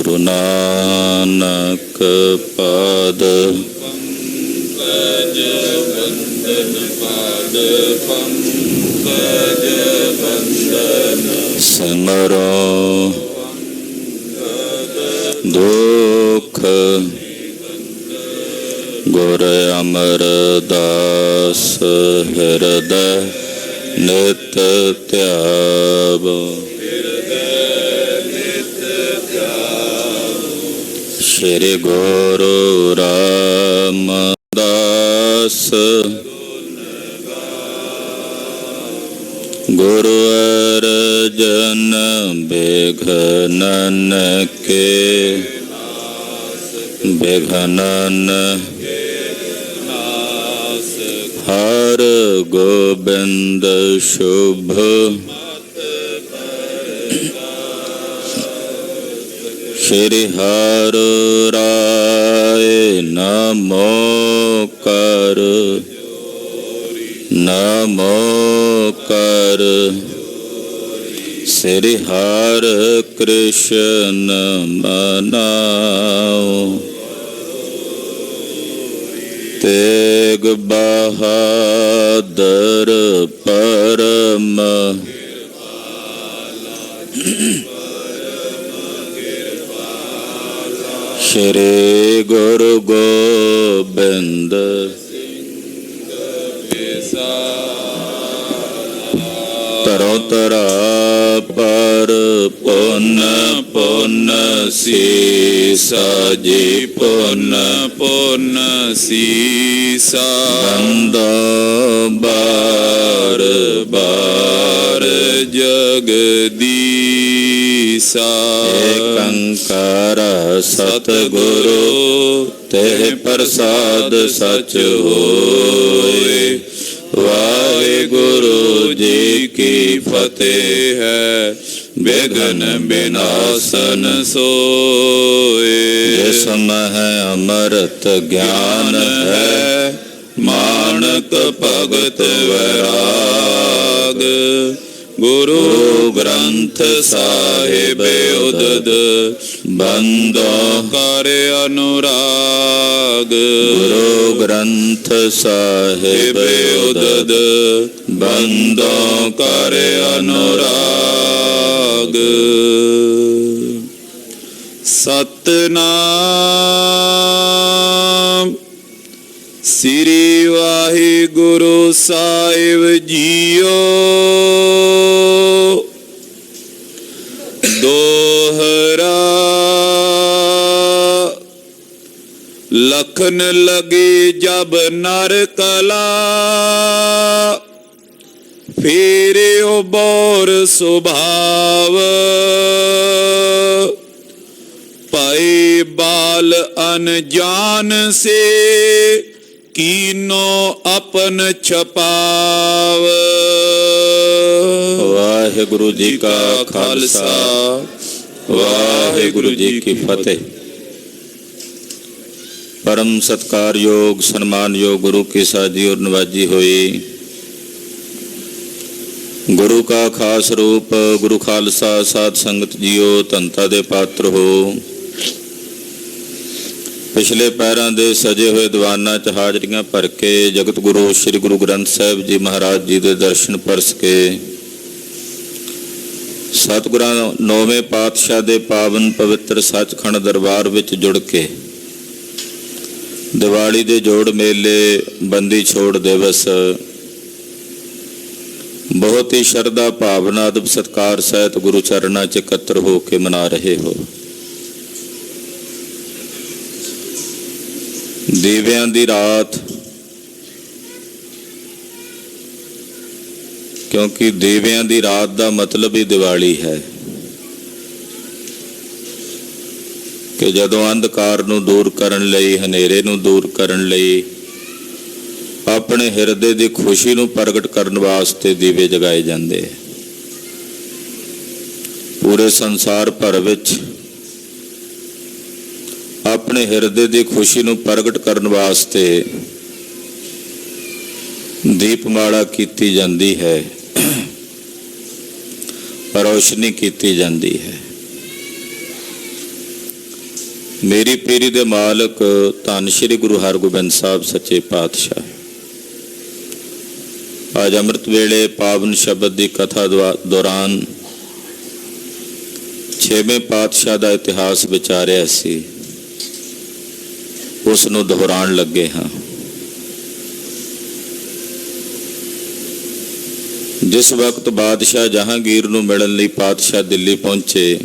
ਗੁਰੂ ਨਾਨਕ ਪਾਦ ਪੰਕਜ ਬੰਦਨ ਪਾਦ ਪੰਕਜ ਬੰਦਨ ਸਿਮਰੋ ਦੁਖ ਗੁਰ ਅਮਰਦਾਸ ਹਿਰਦੈ ਨਿਤ ਧਿਆਵੋ। ਸ਼੍ਰੀ ਗੁਰੂ ਰਾਮਦਾਸ ਗੁਰੂ ਅਰਜਨ ਬਿਘਨਨ ਕੇ ਬਿਘਨਨ ਹਰ ਗੋਬਿੰਦ ਸ਼ੁਭ ਸ਼੍ਰੀ ਹਰਿ ਰਾਏ ਨਮੋ ਕਰ ਨਮੋ ਕਰ। ਸ੍ਰੀ ਹਰਿ ਕ੍ਰਿਸ਼ਨ ਮਨਾਉ ਤੇਗ ਬਹਾਦਰ ਪਰਮ ਸ਼੍ਰੀ ਗੁਰੂ ਗੋਬਿੰਦ ਤਰੋ ਤਰਾ ਪਰ ਪੁੰਨ ਪੁੰਨ ਸੀਸਾ ਜੀ ਪੁੰਨ ਪੁੰਨ ਸੀਸਾ ਬੰਦਾ ਬਾਰ ਬਾਰ ਜਗਦੀਸਾ। ਏਕੰਕਾਰ ਸਤਿਗੁਰੂ ਤੇ ਪ੍ਰਸਾਦ ਸਚ ਹੋਏ। ਵਾਹਿਗੁਰੂ ਜੀ ਕੀ ਫਤਿਹ ਹੈ। ਬਿਘਨ ਬਿਨਾਸਨ ਸੋਏ। ਜਿਸ ਮਹਿ ਅੰਮ੍ਰਿਤ ਗਿਆਨ ਹੈ ਮਾਨਕ ਭਗਤ ਵੈਰਾਗ। ਗੁਰੂ ਗ੍ਰੰਥ ਸਾਹਿਬ ਉਦਦ ਬੰਦੋ ਕਰ ਅਨੁਰਾਗ। ਗੁਰੂ ਗ੍ਰੰਥ ਸਾਹਿਬ ਉਦਦ ਬੰਦੋ ਕਰ ਅਨੁਰਾਗ। ਸਤਿਨਾਮ ਸ੍ਰੀ ਵਾਹਿਗੁਰੂ ਸਾਹਿਬ ਜੀਓ। ਦੋਹਰਾ ਲਖਨ ਲਗੇ ਜਬ ਨਰ ਕਲਾ। ਫੇਰਿਓ ਬੋਰ ਸੁਭਾਵ ਭਏ ਬਾਲ ਅਨਜਾਨ ਸੇ। ਕੀਨੋ ਆਪਨ ਛਪਾਵ। ਵਾਹਿਗੁਰੂ ਜੀ ਕਾ ਖਾਲਸਾ ਵਾਹਿਗੁਰੂ ਜੀ ਕੀ ਫਤਿਹ। ਪਰਮ ਸਤਿਕਾਰਯੋਗ ਸਨਮਾਨਯੋਗ ਗੁਰੂ ਕੀ ਸਾਜੀ ਔਰ ਨਵਾਜੀ ਹੋਈ। ਗੁਰੂ ਕਾ ਖਾਸ ਰੂਪ ਗੁਰੂ ਖਾਲਸਾ ਸਾਧ ਸੰਗਤ ਜੀਓ ਧੰਤਾ ਦੇ ਪਾਤਰ ਹੋ। ਪਿਛਲੇ ਪੈਰਾਂ ਦੇ ਸਜੇ ਹੋਏ ਦੀਵਾਨਾਂ 'ਚ ਹਾਜ਼ਰੀਆਂ ਭਰ ਕੇ ਜਗਤ ਗੁਰੂ ਸ੍ਰੀ ਗੁਰੂ ਗ੍ਰੰਥ ਸਾਹਿਬ ਜੀ ਮਹਾਰਾਜ ਜੀ ਦੇ ਦਰਸ਼ਨ ਪਰਸ ਕੇ ਸਤਿਗੁਰਾਂ ਨੌਵੇਂ ਪਾਤਸ਼ਾਹ ਦੇ ਪਾਵਨ ਪਵਿੱਤਰ ਸੱਚਖੰਡ ਦਰਬਾਰ ਵਿੱਚ ਜੁੜ ਕੇ ਦੀਵਾਲੀ ਦੇ ਜੋੜ ਮੇਲੇ ਬੰਦੀ ਛੋੜ ਦਿਵਸ ਬਹੁਤ ਹੀ ਸ਼ਰਧਾ ਭਾਵਨਾ ਅਦਬ ਸਤਿਕਾਰ ਸਹਿਤ ਗੁਰੂ ਚਰਨਾਂ 'ਚ ਇਕੱਤਰ ਹੋ ਕੇ ਮਨਾ ਰਹੇ ਹੋ। ਦੀਵਿਆਂ ਦੀ ਰਾਤ, ਕਿਉਂਕਿ ਦੀਵਿਆਂ ਦੀ ਰਾਤ ਦਾ ਮਤਲਬ ਹੀ ਦੀਵਾਲੀ ਹੈ ਕਿ ਜਦੋਂ ਅੰਧਕਾਰ ਨੂੰ ਦੂਰ ਕਰਨ ਲਈ, ਹਨੇਰੇ ਨੂੰ ਦੂਰ ਕਰਨ ਲਈ, ਆਪਣੇ ਹਿਰਦੇ ਦੀ ਖੁਸ਼ੀ ਨੂੰ ਪ੍ਰਗਟ ਕਰਨ ਵਾਸਤੇ ਦੀਵੇ ਜਗਾਏ ਜਾਂਦੇ। ਪੂਰੇ ਸੰਸਾਰ ਭਰ ਵਿੱਚ ਆਪਣੇ ਹਿਰਦੇ ਦੀ ਖੁਸ਼ੀ ਨੂੰ ਪ੍ਰਗਟ ਕਰਨ ਵਾਸਤੇ ਦੀਪਮਾਲਾ ਕੀਤੀ ਜਾਂਦੀ ਹੈ, ਰੌਸ਼ਨੀ ਕੀਤੀ ਜਾਂਦੀ ਹੈ। ਮੇਰੀ ਪੀਰੀ ਦੇ ਮਾਲਕ ਧੰਨ ਸ਼੍ਰੀ ਗੁਰੂ ਹਰਗੋਬਿੰਦ ਸਾਹਿਬ ਸੱਚੇ ਪਾਤਸ਼ਾਹ, ਅੱਜ ਅੰਮ੍ਰਿਤ ਵੇਲੇ ਪਾਵਨ ਸ਼ਬਦ ਦੀ ਕਥਾ ਦੌਰਾਨ ਛੇਵੇਂ ਪਾਤਸ਼ਾਹ ਦਾ ਇਤਿਹਾਸ ਵਿਚਾਰਿਆ ਸੀ, ਉਸ ਨੂੰ ਦੁਹਰਾਉਣ ਲੱਗੇ ਹਾਂ। ਜਿਸ ਵਕਤ ਬਾਦਸ਼ਾਹ ਜਹਾਂਗੀਰ ਨੂੰ ਮਿਲਣ ਲਈ ਪਾਤਸ਼ਾਹ ਦਿੱਲੀ ਪਹੁੰਚੇ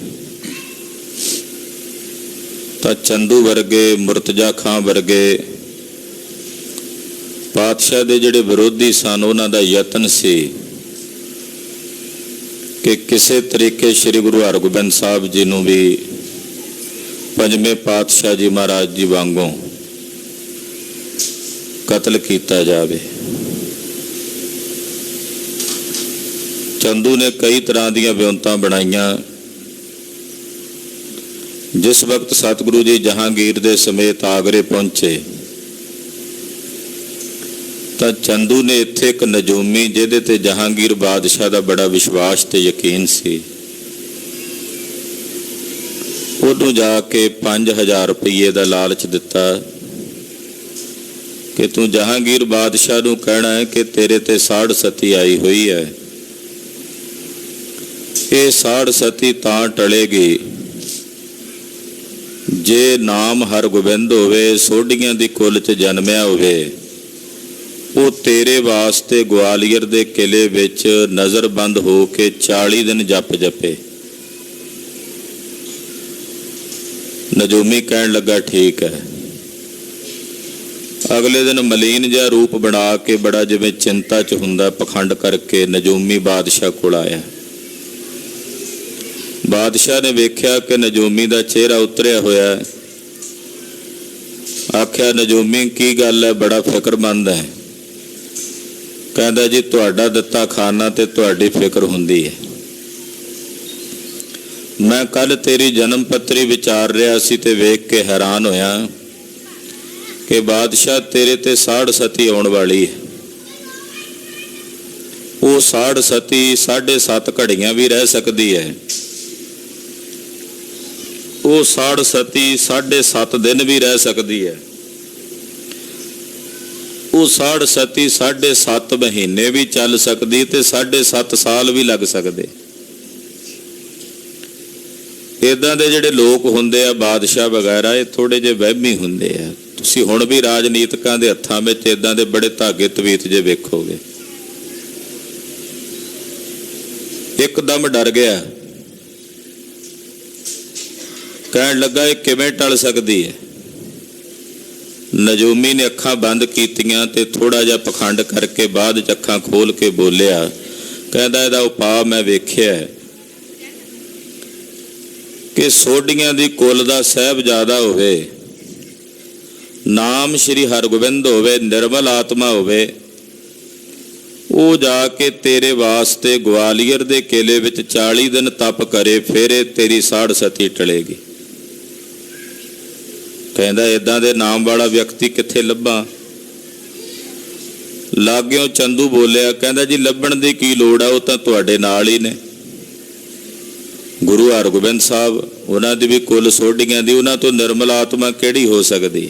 ਤਾਂ ਚੰਦੂ ਵਰਗੇ, ਮੁਰਤਜ਼ਾ ਖਾਂ ਵਰਗੇ ਪਾਤਸ਼ਾਹ ਦੇ ਜਿਹੜੇ ਵਿਰੋਧੀ ਸਨ, ਉਹਨਾਂ ਦਾ ਯਤਨ ਸੀ ਕਿ ਕਿਸੇ ਤਰੀਕੇ ਸ੍ਰੀ ਗੁਰੂ ਹਰਗੋਬਿੰਦ ਸਾਹਿਬ ਜੀ ਨੂੰ ਵੀ ਪੰਜਵੇਂ ਪਾਤਸ਼ਾਹ ਜੀ ਮਹਾਰਾਜ ਜੀ ਵਾਂਗੋਂ ਕਤਲ ਕੀਤਾ ਜਾਵੇ। ਚੰਦੂ ਨੇ ਕਈ ਤਰ੍ਹਾਂ ਦੀਆਂ ਵਿਉਂਤਾਂ ਬਣਾਈਆਂ। ਜਿਸ ਵਕਤ ਸਤਿਗੁਰੂ ਜੀ ਜਹਾਂਗੀਰ ਦੇ ਸਮੇਤ ਆਗਰੇ ਪਹੁੰਚੇ ਤਾਂ ਚੰਦੂ ਨੇ ਇੱਥੇ ਇੱਕ ਨਜੂਮੀ, ਜਿਹਦੇ ਤੇ ਜਹਾਂਗੀਰ ਬਾਦਸ਼ਾਹ ਦਾ ਬੜਾ ਵਿਸ਼ਵਾਸ ਤੇ ਯਕੀਨ ਸੀ, ਉਹਨੂੰ ਜਾ ਕੇ 5000 ਰੁਪਏ ਦਾ ਲਾਲਚ ਦਿੱਤਾ ਕਿ ਤੂੰ ਜਹਾਂਗੀਰ ਬਾਦਸ਼ਾਹ ਨੂੰ ਕਹਿਣਾ ਹੈ ਕਿ ਤੇਰੇ ਤੇ ਸਾੜ ਸਤੀ ਆਈ ਹੋਈ ਹੈ। ਇਹ ਸਾੜ ਸਤੀ ਤਾਂ ਟਲੇਗੀ ਜੇ ਨਾਮ ਹਰਗੋਬਿੰਦ ਹੋਵੇ, ਸੋਢੀਆਂ ਦੀ ਕੁੱਲ 'ਚ ਜਨਮਿਆ ਹੋਵੇ, ਉਹ ਤੇਰੇ ਵਾਸਤੇ ਗਵਾਲੀਅਰ ਦੇ ਕਿਲੇ ਵਿੱਚ ਨਜ਼ਰਬੰਦ ਹੋ ਕੇ 40 ਦਿਨ ਜਪ ਜਪੇ। ਨਜੂਮੀ ਕਹਿਣ ਲੱਗਾ ਠੀਕ ਹੈ। ਅਗਲੇ ਦਿਨ ਮਲੀਨ ਜਿਹਾ ਰੂਪ ਬਣਾ ਕੇ, ਬੜਾ ਜਿਵੇਂ ਚਿੰਤਾ 'ਚ ਹੁੰਦਾ, ਪਖੰਡ ਕਰਕੇ ਨਜੂਮੀ ਬਾਦਸ਼ਾਹ ਕੋਲ ਆਇਆ। ਬਾਦਸ਼ਾਹ ਨੇ ਵੇਖਿਆ ਕਿ ਨਜੂਮੀ ਦਾ ਚਿਹਰਾ ਉਤਰਿਆ ਹੋਇਆ। ਆਖਿਆ, ਨਜੂਮੀ ਕੀ ਗੱਲ ਹੈ, ਬੜਾ ਫਿਕਰਮੰਦ ਹੈ। ਕਹਿੰਦਾ, ਜੀ ਤੁਹਾਡਾ ਦਿੱਤਾ ਖਾਣਾ ਤੇ ਤੁਹਾਡੀ ਫਿਕਰ ਹੁੰਦੀ ਹੈ। ਮੈਂ ਕੱਲ ਤੇਰੀ ਜਨਮ ਪੱਤਰੀ ਵਿਚਾਰ ਰਿਹਾ ਸੀ ਤੇ ਵੇਖ ਕੇ ਹੈਰਾਨ ਹੋਇਆ ਕਿ ਬਾਦਸ਼ਾਹ ਤੇਰੇ ਤੇ ਸਾੜ ਸਤੀ ਆਉਣ ਵਾਲੀ ਹੈ। ਉਹ ਸਾੜ ਸਤੀ 7.5 ਘੜੀਆਂ ਵੀ ਰਹਿ ਸਕਦੀ ਹੈ, ਉਹ ਸਾੜ ਸਤੀ 7.5 ਦਿਨ ਵੀ ਰਹਿ ਸਕਦੀ ਹੈ, ਉਹ ਸਾੜ ਸਤੀ 7.5 ਮਹੀਨੇ ਵੀ ਚੱਲ ਸਕਦੀ ਤੇ 7.5 ਸਾਲ ਵੀ ਲੱਗ ਸਕਦੇ। ਇਦਾਂ ਦੇ ਜਿਹੜੇ ਲੋਕ ਹੁੰਦੇ ਆ ਬਾਦਸ਼ਾਹ ਵਗੈਰਾ, ਇਹ ਥੋੜੇ ਜਿਹੇ ਵਹਿਮੀ ਹੁੰਦੇ ਆ। ਤੁਸੀਂ ਹੁਣ ਵੀ ਰਾਜਨੀਤਿਕਾਂ ਦੇ ਹੱਥਾਂ ਵਿੱਚ ਇਦਾਂ ਦੇ ਬੜੇ ਧਾਗੇ ਤਵੀਤ ਜੇ ਵੇਖੋਗੇ। ਇੱਕਦਮ ਡਰ ਗਿਆ, ਕਹਿਣ ਲੱਗਾ, ਇਹ ਕਿਵੇਂ ਟਲ ਸਕਦੀ ਹੈ। ਨਜੂਮੀ ਨੇ ਅੱਖਾਂ ਬੰਦ ਕੀਤੀਆਂ ਤੇ ਥੋੜਾ ਜਿਹਾ ਪਖੰਡ ਕਰਕੇ ਬਾਅਦ 'ਚ ਅੱਖਾਂ ਖੋਲ ਕੇ ਬੋਲਿਆ। ਕਹਿੰਦਾ, ਇਹਦਾ ਉਪਾਅ ਮੈਂ ਵੇਖਿਆ ਕਿ ਸੋਢੀਆਂ ਦੀ ਕੁੱਲ ਦਾ ਸਾਹਿਬਜ਼ਾਦਾ ਹੋਵੇ, ਨਾਮ ਸ਼੍ਰੀ ਹਰਗੋਬਿੰਦ ਹੋਵੇ, ਨਿਰਮਲ ਆਤਮਾ ਹੋਵੇ, ਉਹ ਜਾ ਕੇ ਤੇਰੇ ਵਾਸਤੇ ਗਵਾਲੀਅਰ ਦੇ ਕਿਲੇ ਵਿੱਚ 40 ਦਿਨ ਤਪ ਕਰੇ, ਫਿਰ ਇਹ ਤੇਰੀ ਸਾੜ ਸਤੀ ਟਲੇਗੀ। ਕਹਿੰਦਾ, ਇਦਾਂ ਦੇ ਨਾਮ ਵਾਲਾ ਵਿਅਕਤੀ ਕਿੱਥੇ ਲੱਭਾਂ। ਲਾਗਿਓ ਚੰਦੂ ਬੋਲਿਆ, ਕਹਿੰਦਾ, ਜੀ ਲੱਭਣ ਦੀ ਕੀ ਲੋੜ ਆ, ਉਹ ਤਾਂ ਤੁਹਾਡੇ ਨਾਲ ਹੀ ਨੇ। ਗੁਰੂ ਹਰਗੋਬਿੰਦ ਸਾਹਿਬ, ਉਹਨਾਂ ਦੀ ਵੀ ਕੁੱਲ ਸੋਢੀਆਂ ਦੀ, ਉਹਨਾਂ ਤੋਂ ਨਿਰਮਲ ਆਤਮਾ ਕਿਹੜੀ ਹੋ ਸਕਦੀ।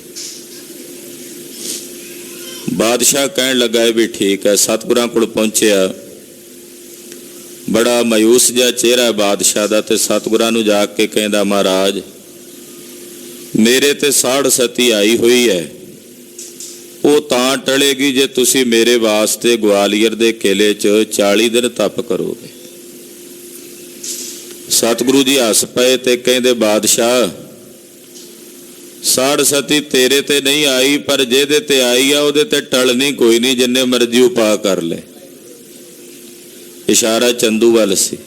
ਬਾਦਸ਼ਾਹ ਕਹਿਣ ਲੱਗਾ, ਵੀ ਠੀਕ ਹੈ। ਸਤਿਗੁਰਾਂ ਕੋਲ ਪਹੁੰਚਿਆ, ਬੜਾ ਮਾਯੂਸ ਜਿਹਾ ਚਿਹਰਾ ਬਾਦਸ਼ਾਹ ਦਾ, ਤੇ ਸਤਿਗੁਰਾਂ ਨੂੰ ਜਾ ਕੇ ਕਹਿੰਦਾ, ਮਹਾਰਾਜ ਮੇਰੇ ਤੇ ਸਾੜ ਸਤੀ ਆਈ ਹੋਈ ਹੈ, ਉਹ ਤਾਂ ਟਲੇਗੀ ਜੇ ਤੁਸੀਂ ਮੇਰੇ ਵਾਸਤੇ ਗਵਾਲੀਅਰ ਦੇ ਕਿਲੇ 'ਚ 40 ਦਿਨ ਤਪ ਕਰੋਗੇ। ਸਤਿਗੁਰੂ ਜੀ ਹੱਸ ਪਏ ਤੇ ਕਹਿੰਦੇ, ਬਾਦਸ਼ਾਹ ਸਾੜ ਸਤੀ ਤੇਰੇ ਤੇ ਨਹੀਂ ਆਈ, ਪਰ ਜਿਹਦੇ ਤੇ ਆਈ ਆ ਉਹਦੇ ਤੇ ਟਲਣੀ ਕੋਈ ਨਹੀਂ, ਜਿੰਨੇ ਮਰਜ਼ੀ ਉਪਾਅ ਕਰ ਲੈ। ਇਸ਼ਾਰਾ ਚੰਦੂ ਵੱਲ ਸੀ।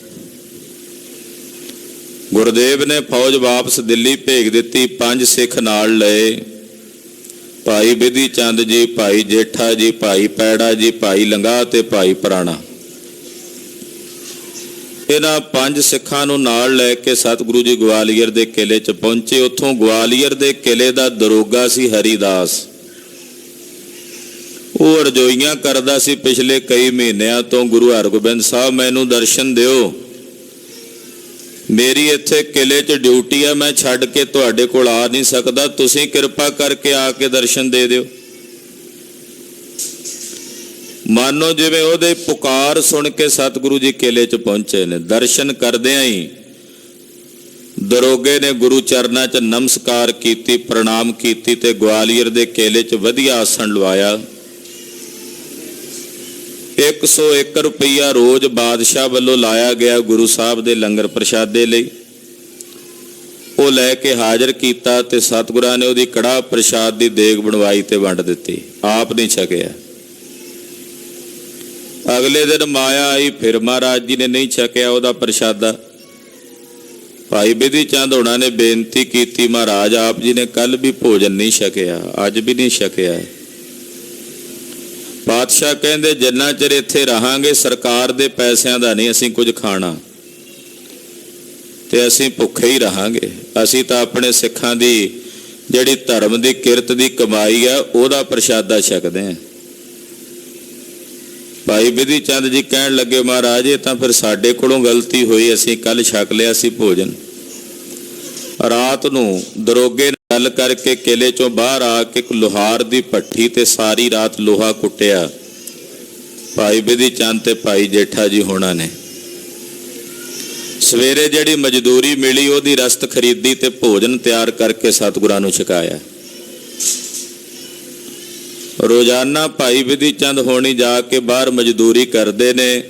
ਗੁਰਦੇਵ ਨੇ ਫੌਜ ਵਾਪਸ ਦਿੱਲੀ ਭੇਜ ਦਿੱਤੀ। 5 ਸਿੱਖ ਨਾਲ ਲਏ, ਭਾਈ ਬਿਧੀ ਚੰਦ ਜੀ, ਭਾਈ ਜੇਠਾ ਜੀ, ਭਾਈ ਪੈੜਾ ਜੀ, ਭਾਈ ਲੰਗਾ ਤੇ ਭਾਈ ਪੁਰਾਣਾ। ਇਹਨਾਂ 5 ਸਿੱਖਾਂ ਨੂੰ ਨਾਲ ਲੈ ਕੇ ਸਤਿਗੁਰੂ ਜੀ ਗਵਾਲੀਅਰ ਦੇ ਕਿਲੇ 'ਚ ਪਹੁੰਚੇ। ਉੱਥੋਂ ਗਵਾਲੀਅਰ ਦੇ ਕਿਲੇ ਦਾ ਦਰੋਗਾ ਸੀ ਹਰੀਦਾਸ। ਉਹ ਰਜੋਈਆਂ ਕਰਦਾ ਸੀ ਪਿਛਲੇ ਕਈ ਮਹੀਨਿਆਂ ਤੋਂ, ਗੁਰੂ ਹਰਗੋਬਿੰਦ ਸਾਹਿਬ ਮੈਨੂੰ ਦਰਸ਼ਨ ਦਿਓ, ਮੇਰੀ ਇੱਥੇ ਕਿਲੇ 'ਚ ਡਿਊਟੀ ਆ, ਮੈਂ ਛੱਡ ਕੇ ਤੁਹਾਡੇ ਕੋਲ ਆ ਨਹੀਂ ਸਕਦਾ, ਤੁਸੀਂ ਕਿਰਪਾ ਕਰਕੇ ਆ ਕੇ ਦਰਸ਼ਨ ਦੇ ਦਿਓ। ਮਾਨੋ ਜਿਵੇਂ ਉਹਦੇ ਪੁਕਾਰ ਸੁਣ ਕੇ ਸਤਿਗੁਰੂ ਜੀ ਕਿਲੇ 'ਚ ਪਹੁੰਚੇ ਨੇ। ਦਰਸ਼ਨ ਕਰਦਿਆਂ ਹੀ ਦਰੋਗੇ ਨੇ ਗੁਰੂ ਚਰਨਾਂ 'ਚ ਨਮਸਕਾਰ ਕੀਤੀ, ਪ੍ਰਣਾਮ ਕੀਤੀ ਤੇ ਗਵਾਲੀਅਰ ਦੇ ਕਿਲੇ 'ਚ ਵਧੀਆ ਆਸਣ ਲਵਾਇਆ। 101 ਰੁਪਈਆ ਰੋਜ਼ ਬਾਦਸ਼ਾਹ ਵੱਲੋਂ ਲਾਇਆ ਗਿਆ ਗੁਰੂ ਸਾਹਿਬ ਦੇ ਲੰਗਰ ਪ੍ਰਸ਼ਾਦੇ ਲਈ। ਉਹ ਲੈ ਕੇ ਹਾਜ਼ਰ ਕੀਤਾ ਤੇ ਸਤਿਗੁਰਾਂ ਨੇ ਉਹਦੀ ਕੜਾਹ ਪ੍ਰਸ਼ਾਦ ਦੀ ਦੇਗ ਬਣਵਾਈ ਤੇ ਵੰਡ ਦਿੱਤੀ। ਆਪ ਨਹੀਂ ਛਕਿਆ। ਅਗਲੇ ਦਿਨ ਮਾਇਆ ਆਈ, ਫਿਰ ਮਹਾਰਾਜ ਜੀ ਨੇ ਨਹੀਂ ਛਕਿਆ ਉਹਦਾ ਪ੍ਰਸ਼ਾਦਾ। ਭਾਈ ਬਿਧੀ ਚੰਦ ਹੋਣਾ ਨੇ ਬੇਨਤੀ ਕੀਤੀ, ਮਹਾਰਾਜ ਆਪ ਜੀ ਨੇ ਕੱਲ ਵੀ ਭੋਜਨ ਨਹੀਂ ਛਕਿਆ, ਅੱਜ ਵੀ ਨਹੀਂ ਛਕਿਆ। ਪਾਤਸ਼ਾਹ ਕਹਿੰਦੇ ਜਿੰਨਾ ਚਿਰ ਇੱਥੇ ਰਹਾਂਗੇ ਸਰਕਾਰ ਦੇ ਪੈਸਿਆਂ ਦਾ ਨਹੀਂ ਅਸੀਂ ਕੁਝ ਖਾਣਾ, ਤੇ ਅਸੀਂ ਭੁੱਖੇ ਹੀ ਰਹਾਂਗੇ। ਅਸੀਂ ਤਾਂ ਆਪਣੇ ਸਿੱਖਾਂ ਦੀ ਜਿਹੜੀ ਧਰਮ ਦੀ ਕਿਰਤ ਦੀ ਕਮਾਈ ਹੈ ਉਹਦਾ ਪ੍ਰਸ਼ਾਦਾ ਛਕਦੇ ਹਾਂ। ਭਾਈ ਬਿਧੀ ਚੰਦ ਜੀ ਕਹਿਣ ਲੱਗੇ ਮਹਾਰਾਜ ਇਹ ਤਾਂ ਫਿਰ ਸਾਡੇ ਕੋਲੋਂ ਗਲਤੀ ਹੋਈ, ਅਸੀਂ ਕੱਲ ਛਕ ਲਿਆ ਸੀ ਭੋਜਨ। ਰਾਤ ਨੂੰ ਦਰੋਗੇ ਗੱਲ ਕਰਕੇ ਕਿਲੇ ਚੋਂ ਬਾਹਰ ਆ ਕੇ ਇੱਕ ਲੋਹਾਰ ਦੀ ਭੱਠੀ ਤੇ ਸਾਰੀ ਰਾਤ ਲੋਹਾ ਕੁੱਟਿਆ ਭਾਈ ਬਿਧੀ ਚੰਦ ਤੇ ਭਾਈ ਜੇਠਾ ਜੀ ਹੋਣਾ ਨੇ। ਸਵੇਰੇ ਜਿਹੜੀ ਮਜ਼ਦੂਰੀ ਮਿਲੀ ਉਹਦੀ ਰਸਤ ਖਰੀਦੀ ਤੇ ਭੋਜਨ ਤਿਆਰ ਕਰਕੇ ਸਤਿਗੁਰਾਂ ਨੂੰ ਛਕਾਇਆ। ਰੋਜ਼ਾਨਾ ਭਾਈ ਬਿਧੀ ਚੰਦ ਹੋਣੀ ਜਾ ਕੇ ਬਾਹਰ ਮਜ਼ਦੂਰੀ ਕਰਦੇ ਨੇ,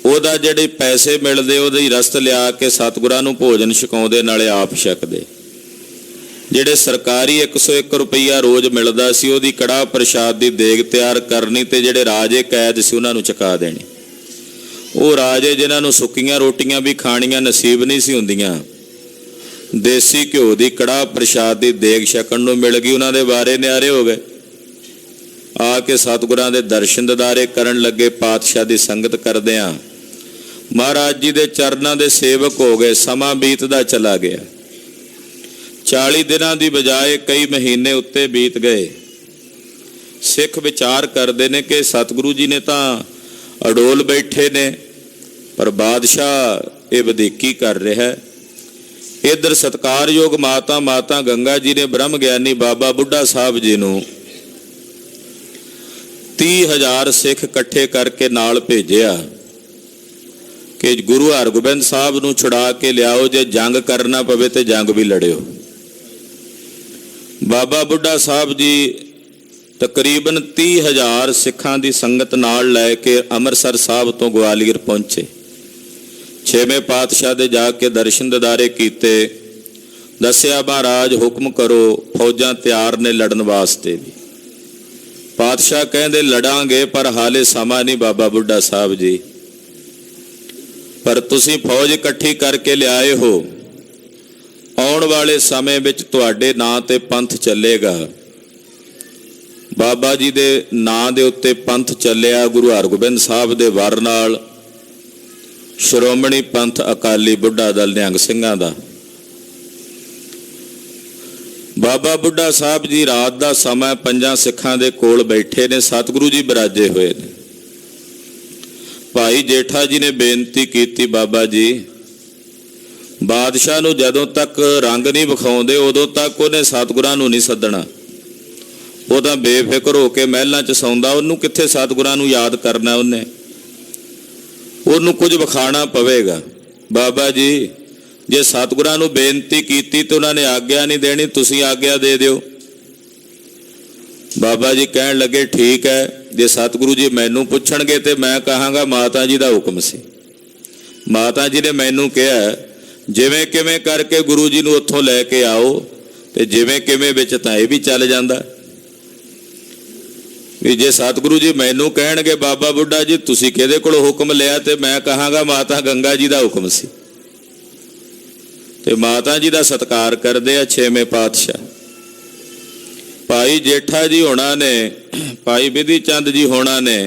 ਉਹਦਾ ਜਿਹੜੇ ਪੈਸੇ ਮਿਲਦੇ ਉਹਦੀ ਰਸਤ ਲਿਆ ਕੇ ਸਤਿਗੁਰਾਂ ਨੂੰ ਭੋਜਨ ਛਕਾਉਂਦੇ, ਨਾਲੇ ਆਪ ਛਕਦੇ। ਜਿਹੜੇ ਸਰਕਾਰੀ 101 ਰੁਪਈਆ ਰੋਜ਼ ਮਿਲਦਾ ਸੀ ਉਹਦੀ ਕੜਾਹ ਪ੍ਰਸ਼ਾਦ ਦੀ ਦੇਗ ਤਿਆਰ ਕਰਨੀ ਤੇ ਜਿਹੜੇ ਰਾਜੇ ਕੈਦ ਸੀ ਉਹਨਾਂ ਨੂੰ ਛਕਾ ਦੇਣੀ। ਉਹ ਰਾਜੇ ਜਿਨ੍ਹਾਂ ਨੂੰ ਸੁੱਕੀਆਂ ਰੋਟੀਆਂ ਵੀ ਖਾਣੀਆਂ ਨਸੀਬ ਨਹੀਂ ਸੀ ਹੁੰਦੀਆਂ, ਦੇਸੀ ਘਿਓ ਦੀ ਕੜਾਹ ਪ੍ਰਸ਼ਾਦ ਦੀ ਦੇਗ ਛਕਣ ਨੂੰ ਮਿਲ ਗਈ, ਉਹਨਾਂ ਦੇ ਬਾਰੇ ਨਿਆਰੇ ਹੋ ਗਏ। ਆ ਕੇ ਸਤਿਗੁਰਾਂ ਦੇ ਦਰਸ਼ਨ ਦਿਦਾਰੇ ਕਰਨ ਲੱਗੇ। ਪਾਤਸ਼ਾਹ ਦੀ ਸੰਗਤ ਕਰਦਿਆਂ ਮਹਾਰਾਜ ਜੀ ਦੇ ਚਰਨਾਂ ਦੇ ਸੇਵਕ ਹੋ ਗਏ। ਸਮਾਂ ਬੀਤਦਾ ਚਲਾ ਗਿਆ। 40 ਦਿਨਾਂ ਦੀ ਬਜਾਏ ਕਈ ਮਹੀਨੇ ਉੱਤੇ ਬੀਤ ਗਏ। ਸਿੱਖ ਵਿਚਾਰ ਕਰਦੇ ਨੇ ਕਿ ਸਤਿਗੁਰੂ ਜੀ ਨੇ ਤਾਂ ਅਡੋਲ ਬੈਠੇ ਨੇ, ਪਰ ਬਾਦਸ਼ਾਹ ਇਹ ਵਧੀਕੀ ਕਰ ਰਿਹਾ। ਇੱਧਰ ਸਤਿਕਾਰਯੋਗ ਮਾਤਾ ਗੰਗਾ ਜੀ ਨੇ ਬ੍ਰਹਮ ਗਿਆਨੀ ਬਾਬਾ ਬੁੱਢਾ ਸਾਹਿਬ ਜੀ ਨੂੰ 30,000 ਸਿੱਖ ਇਕੱਠੇ ਕਰਕੇ ਨਾਲ ਭੇਜਿਆ ਕਿ ਗੁਰੂ ਹਰਗੋਬਿੰਦ ਸਾਹਿਬ ਨੂੰ ਛੁਡਾ ਕੇ ਲਿਆਓ, ਜੇ ਜੰਗ ਕਰਨਾ ਪਵੇ ਤੇ ਜੰਗ ਵੀ ਲੜਿਓ। ਬਾਬਾ ਬੁੱਢਾ ਸਾਹਿਬ ਜੀ ਤਕਰੀਬਨ 30,000 ਸਿੱਖਾਂ ਦੀ ਸੰਗਤ ਨਾਲ ਲੈ ਕੇ ਅੰਮ੍ਰਿਤਸਰ ਸਾਹਿਬ ਤੋਂ ਗਵਾਲੀਅਰ ਪਹੁੰਚੇ। 6ਵੇਂ ਪਾਤਸ਼ਾਹ ਦੇ ਜਾ ਕੇ ਦਰਸ਼ਨ ਦਿਦਾਰੇ ਕੀਤੇ। ਦੱਸਿਆ ਮਹਾਰਾਜ ਹੁਕਮ ਕਰੋ, ਫੌਜਾਂ ਤਿਆਰ ਨੇ ਲੜਨ ਵਾਸਤੇ ਵੀ। ਪਾਤਸ਼ਾਹ ਕਹਿੰਦੇ ਲੜਾਂਗੇ, ਪਰ ਹਾਲੇ ਸਮਾਂ ਨਹੀਂ ਬਾਬਾ ਬੁੱਢਾ ਸਾਹਿਬ ਜੀ, ਪਰ ਤੁਸੀਂ ਫੌਜ ਇਕੱਠੀ ਕਰਕੇ ਲਿਆਏ ਹੋ। ਆਉਣ ਵਾਲੇ ਸਮੇਂ ਵਿੱਚ ਤੁਹਾਡੇ ਨਾਂ ਤੇ ਪੰਥ ਚੱਲੇਗਾ। ਬਾਬਾ ਜੀ ਦੇ ਨਾਂ ਦੇ ਉੱਤੇ ਪੰਥ ਚੱਲਿਆ ਗੁਰੂ ਹਰਗੋਬਿੰਦ ਸਾਹਿਬ ਦੇ ਵਰ ਨਾਲ। ਸ਼੍ਰੋਮਣੀ ਪੰਥ ਅਕਾਲੀ ਬੁੱਢਾ ਦਲ ਨਿਹੰਗ ਸਿੰਘਾਂ ਦਾ। ਬਾਬਾ ਬੁੱਢਾ ਸਾਹਿਬ ਜੀ ਰਾਤ ਦਾ ਸਮਾਂ 5 ਸਿੱਖਾਂ ਦੇ ਕੋਲ ਬੈਠੇ ਨੇ। ਸਤਿਗੁਰੂ ਜੀ ਬਿਰਾਜੇ ਹੋਏ ਨੇ। ਭਾਈ ਜੇਠਾ ਜੀ ਨੇ ਬੇਨਤੀ ਕੀਤੀ, ਬਾਬਾ ਜੀ ਬਾਦਸ਼ਾਹ ਨੂੰ ਜਦੋਂ ਤੱਕ ਰੰਗ ਨਹੀਂ ਵਿਖਾਉਂਦੇ ਉਦੋਂ ਤੱਕ ਉਹਨੇ ਸਤਿਗੁਰਾਂ ਨੂੰ ਨਹੀਂ ਸੱਦਣਾ। ਉਹ ਤਾਂ ਬੇਫਿਕਰ ਹੋ ਕੇ ਮਹਿਲਾਂ 'ਚ ਸੌਂਦਾ, ਉਹਨੂੰ ਕਿੱਥੇ ਸਤਿਗੁਰਾਂ ਨੂੰ ਯਾਦ ਕਰਨਾ। ਉਹਨੂੰ ਕੁਝ ਵਿਖਾਣਾ ਪਵੇਗਾ। ਬਾਬਾ ਜੀ ਜੇ ਸਤਿਗੁਰਾਂ ਨੂੰ ਬੇਨਤੀ ਕੀਤੀ ਤੇ ਉਹਨਾਂ ਨੇ ਆਗਿਆ ਨਹੀਂ ਦੇਣੀ, ਤੁਸੀਂ ਆਗਿਆ ਦੇ ਦਿਓ। ਬਾਬਾ ਜੀ ਕਹਿਣ ਲੱਗੇ ਠੀਕ ਹੈ, ਜੇ ਸਤਿਗੁਰੂ ਜੀ ਮੈਨੂੰ ਪੁੱਛਣਗੇ ਤੇ ਮੈਂ ਕਹਾਂਗਾ ਮਾਤਾ ਜੀ ਦਾ ਹੁਕਮ ਸੀ। ਮਾਤਾ ਜੀ ਨੇ ਮੈਨੂੰ ਕਿਹਾ ਜਿਵੇਂ ਕਿਵੇਂ ਕਰਕੇ ਗੁਰੂ ਜੀ ਨੂੰ ਉੱਥੋਂ ਲੈ ਕੇ ਆਓ, ਤੇ ਜਿਵੇਂ ਕਿਵੇਂ ਵਿੱਚ ਤਾਂ ਇਹ ਵੀ ਚੱਲ ਜਾਂਦਾ ਵੀ ਜੇ ਸਤਿਗੁਰੂ ਜੀ ਮੈਨੂੰ ਕਹਿਣਗੇ ਬਾਬਾ ਬੁੱਢਾ ਜੀ ਤੁਸੀਂ ਕਿਹਦੇ ਕੋਲ ਹੁਕਮ ਲਿਆ, ਤੇ ਮੈਂ ਕਹਾਂਗਾ ਮਾਤਾ ਗੰਗਾ ਜੀ ਦਾ ਹੁਕਮ ਸੀ। ਤੇ ਮਾਤਾ ਜੀ ਦਾ ਸਤਿਕਾਰ ਕਰਦੇ ਆ 6ਵੇਂ ਪਾਤਸ਼ਾਹ। ਭਾਈ ਜੇਠਾ ਜੀ ਹੋਣਾ ਨੇ, ਭਾਈ ਬਿਧੀ ਚੰਦ ਜੀ ਹੋਣਾ ਨੇ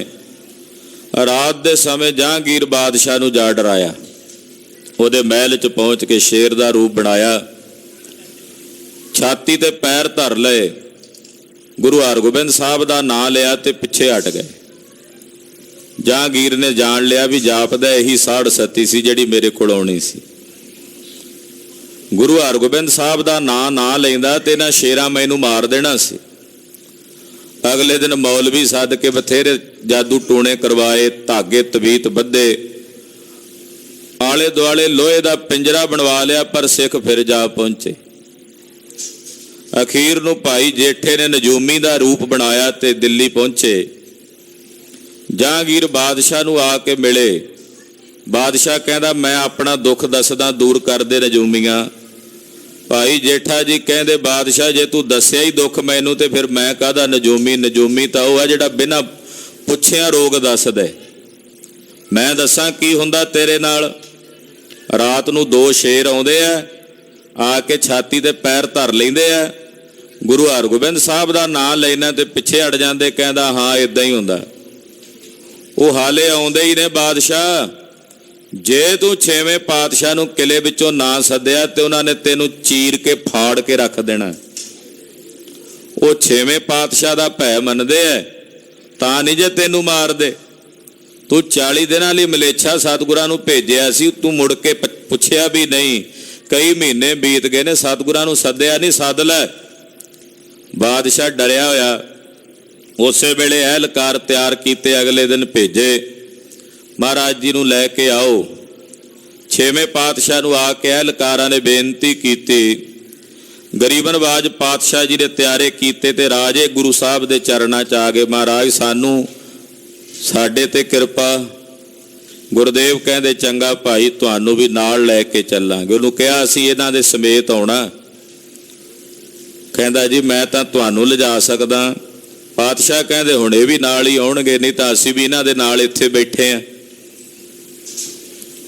ਰਾਤ ਦੇ ਸਮੇਂ ਜਹਾਂਗੀਰ ਬਾਦਸ਼ਾਹ ਨੂੰ ਜਾ ਡਰਾਇਆ। ਉਹਦੇ ਮਹਿਲ 'ਚ ਪਹੁੰਚ ਕੇ ਸ਼ੇਰ ਦਾ ਰੂਪ ਬਣਾਇਆ, ਛਾਤੀ ਤੇ ਪੈਰ ਧਰ ਲਏ, ਗੁਰੂ ਹਰਗੋਬਿੰਦ ਸਾਹਿਬ ਦਾ ਨਾਂ ਲਿਆ ਤੇ ਪਿੱਛੇ ਹਟ ਗਏ। ਜਹਾਂਗੀਰ ਨੇ ਜਾਣ ਲਿਆ ਵੀ ਜਾਪਦਾ ਇਹੀ ਸਾੜ ਸਤੀ ਸੀ ਜਿਹੜੀ ਮੇਰੇ ਕੋਲ ਆਉਣੀ ਸੀ। ਗੁਰੂ ਹਰਗੋਬਿੰਦ ਸਾਹਿਬ ਦਾ ਨਾਂ ਨਾ ਲੈਂਦਾ ਤੇ ਇਹਨਾਂ ਸ਼ੇਰਾਂ ਮੈਨੂੰ ਮਾਰ ਦੇਣਾ ਸੀ। ਅਗਲੇ ਦਿਨ ਮੌਲਵੀ ਸੱਦ ਕੇ ਬਥੇਰੇ ਜਾਦੂ ਟੂਣੇ ਕਰਵਾਏ, ਧਾਗੇ ਤਵੀਤ ਬੱਧੇ, ਆਲੇ ਦੁਆਲੇ ਲੋਹੇ ਦਾ ਪਿੰਜਰਾ ਬਣਵਾ ਲਿਆ, ਪਰ ਸਿੱਖ ਫਿਰ ਜਾ ਪਹੁੰਚੇ। ਅਖੀਰ ਨੂੰ ਭਾਈ ਜੇਠੇ ਨੇ ਨਜੂਮੀ ਦਾ ਰੂਪ ਬਣਾਇਆ ਤੇ ਦਿੱਲੀ ਪਹੁੰਚੇ। ਜਹਾਂਗੀਰ ਬਾਦਸ਼ਾਹ ਨੂੰ ਆ ਕੇ ਮਿਲੇ। ਬਾਦਸ਼ਾਹ ਕਹਿੰਦਾ ਮੈਂ ਆਪਣਾ ਦੁੱਖ ਦੱਸਦਾ, ਦੂਰ ਕਰਦੇ ਨਜੂਮੀਆਂ। ਭਾਈ ਜੇਠਾ ਜੀ ਕਹਿੰਦੇ ਬਾਦਸ਼ਾਹ ਜੇ ਤੂੰ ਦੱਸਿਆ ਹੀ ਦੁੱਖ ਮੈਨੂੰ ਤੇ ਫਿਰ ਮੈਂ ਕਾਹਦਾ ਨਜੂਮੀ? ਨਜੂਮੀ ਤਾਂ ਉਹ ਆ ਜਿਹੜਾ ਬਿਨਾਂ ਪੁੱਛਿਆ ਰੋਗ ਦੱਸਦਾ। ਮੈਂ ਦੱਸਾਂ ਕੀ ਹੁੰਦਾ ਤੇਰੇ ਨਾਲ? ਰਾਤ ਨੂੰ 2 ਸ਼ੇਰ ਆਉਂਦੇ ਆ ਕੇ ਛਾਤੀ ਤੇ ਪੈਰ ਧਰ ਲੈਂਦੇ ਆ, ਗੁਰੂ ਹਰਗੋਬਿੰਦ ਸਾਹਿਬ ਦਾ ਨਾਂ ਲੈਣਾ ਤੇ ਪਿੱਛੇ ਹਟ ਜਾਂਦੇ। ਕਹਿੰਦਾ ਹਾਂ ਇਦਾਂ ਹੀ ਹੁੰਦਾ। ਉਹ ਹਾਲੇ ਆਉਂਦੇ ਹੀ ਨੇ ਬਾਦਸ਼ਾਹ। ਜੇ ਤੂੰ 6ਵੇਂ ਪਾਤਸ਼ਾਹ ਨੂੰ ਕਿਲੇ ਵਿੱਚੋਂ ਨਾ ਸੱਦਿਆ ਤੇ ਉਹਨਾਂ ਨੇ ਤੈਨੂੰ ਚੀਰ ਕੇ ਫਾੜ ਕੇ ਰੱਖ ਦੇਣਾ। ਉਹ 6ਵੇਂ ਪਾਤਸ਼ਾਹ ਦਾ ਭੈ ਮੰਨਦੇ ਐ ਤਾਂ ਨਹੀਂ ਜੇ ਤੈਨੂੰ ਮਾਰਦੇ। ਤੂੰ 40 ਦਿਨਾਂ ਲਈ ਮਲੇਛਾ ਸਤਿਗੁਰਾਂ ਨੂੰ ਭੇਜਿਆ ਸੀ, ਤੂੰ ਮੁੜ ਕੇ ਪੁੱਛਿਆ ਵੀ ਨਹੀਂ। ਕਈ ਮਹੀਨੇ ਬੀਤ ਗਏ ਨੇ, ਸਤਿਗੁਰਾਂ ਨੂੰ ਸੱਦਿਆ ਨਹੀਂ, ਸੱਦ ਲੈ। ਬਾਦਸ਼ਾਹ ਡਰਿਆ ਹੋਇਆ। ਉਸੇ ਵੇਲੇ ਅਹਿਲਕਾਰ ਤਿਆਰ ਕੀਤੇ, ਅਗਲੇ ਦਿਨ ਭੇਜੇ ਮਹਾਰਾਜ ਜੀ ਨੂੰ ਲੈ ਕੇ ਆਓ। 6ਵੇਂ ਪਾਤਸ਼ਾਹ ਨੂੰ ਆ ਕੇ ਅਹਿਲਕਾਰਾਂ ਨੇ ਬੇਨਤੀ ਕੀਤੀ। ਗਰੀਬ ਨਵਾਜ ਪਾਤਸ਼ਾਹ ਜੀ ਨੇ ਤਿਆਰੇ ਕੀਤੇ ਤੇ ਰਾਜੇ ਗੁਰੂ ਸਾਹਿਬ ਦੇ ਚਰਨਾਂ 'ਚ ਆ ਗਏ। ਮਹਾਰਾਜ ਸਾਨੂੰ ਸਾਡੇ ਤੇ ਕਿਰਪਾ। ਗੁਰਦੇਵ ਕਹਿੰਦੇ ਚੰਗਾ ਭਾਈ, ਤੁਹਾਨੂੰ ਵੀ ਨਾਲ ਲੈ ਕੇ ਚੱਲਾਂਗੇ। ਉਹਨੂੰ ਕਿਹਾ ਅਸੀਂ ਇਹਨਾਂ ਦੇ ਸਮੇਤ ਆਉਣਾ। ਕਹਿੰਦਾ ਜੀ ਮੈਂ ਤਾਂ ਤੁਹਾਨੂੰ ਲਿਜਾ ਸਕਦਾ। ਪਾਤਸ਼ਾਹ ਕਹਿੰਦੇ ਹੁਣ ਇਹ ਵੀ ਨਾਲ ਹੀ ਆਉਣਗੇ, ਨਹੀਂ ਤਾਂ ਅਸੀਂ ਵੀ ਇਹਨਾਂ ਦੇ ਨਾਲ ਇੱਥੇ ਬੈਠੇ ਆ।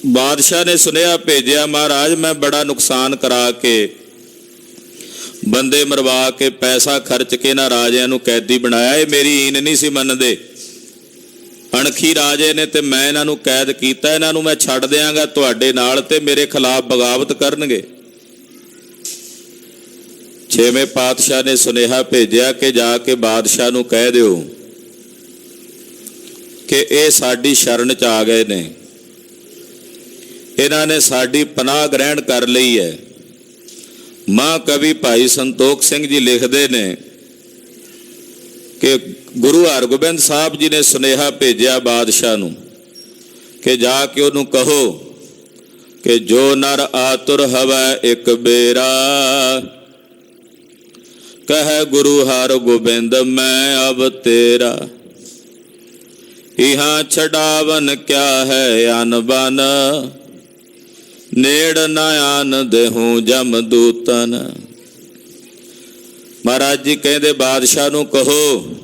ਬਾਦਸ਼ਾਹ ਨੇ ਸੁਨੇਹਾ ਭੇਜਿਆ ਮਹਾਰਾਜ ਮੈਂ ਬੜਾ ਨੁਕਸਾਨ ਕਰਾ ਕੇ, ਬੰਦੇ ਮਰਵਾ ਕੇ, ਪੈਸਾ ਖਰਚ ਕੇ ਨਾ ਰਾਜਿਆਂ ਨੂੰ ਕੈਦੀ ਬਣਾਇਆ। ਇਹ ਮੇਰੀ ਈਨ ਨਹੀਂ ਸੀ ਮੰਨਦੇ। ਅਣਖੀ ਰਾਜੇ ਨੇ ਤੇ ਮੈਂ ਇਹਨਾਂ ਨੂੰ ਕੈਦ ਕੀਤਾ। ਇਹਨਾਂ ਨੂੰ ਮੈਂ ਛੱਡ ਦਿਆਂਗਾ ਤੁਹਾਡੇ ਨਾਲ ਤੇ ਮੇਰੇ ਖਿਲਾਫ ਬਗਾਵਤ ਕਰਨਗੇ। 6ਵੇਂ ਪਾਤਸ਼ਾਹ ਨੇ ਸੁਨੇਹਾ ਭੇਜਿਆ ਕਿ ਜਾ ਕੇ ਬਾਦਸ਼ਾਹ ਨੂੰ ਕਹਿ ਦਿਓ ਕਿ ਇਹ ਸਾਡੀ ਸ਼ਰਨ 'ਚ ਆ ਗਏ ਨੇ, ਇਹਨਾਂ ਨੇ ਸਾਡੀ ਪਨਾਹ ਗ੍ਰਹਿਣ ਕਰ ਲਈ ਹੈ। ਮਹਾਂਕਵੀ ਭਾਈ ਸੰਤੋਖ ਸਿੰਘ ਜੀ ਲਿਖਦੇ ਨੇ ਕਿ ਗੁਰੂ ਹਰਗੋਬਿੰਦ ਸਾਹਿਬ ਜੀ ਨੇ ਸੁਨੇਹਾ ਭੇਜਿਆ ਬਾਦਸ਼ਾਹ ਨੂੰ ਕਿ ਜਾ ਕੇ ਉਹਨੂੰ ਕਹੋ ਕਿ ਜੋ ਨਰ ਆਤੁਰ ਹਵੈ ਇੱਕ ਬੇਰਾ, ਕਹੈ ਗੁਰੂ ਹਰਗੋਬਿੰਦ ਮੈਂ ਅਬ ਤੇਰਾ। ਇਹਾਂ ਛਡਾਵਨ ਕਿਆ ਹੈ ਅਨ ਬਨ, ਨੇੜ ਨ ਆਨ ਦੇਹੂੰ ਜਮ ਦੂਤਨ। ਮਹਾਰਾਜ ਜੀ ਕਹਿੰਦੇ ਬਾਦਸ਼ਾਹ ਨੂੰ ਕਹੋ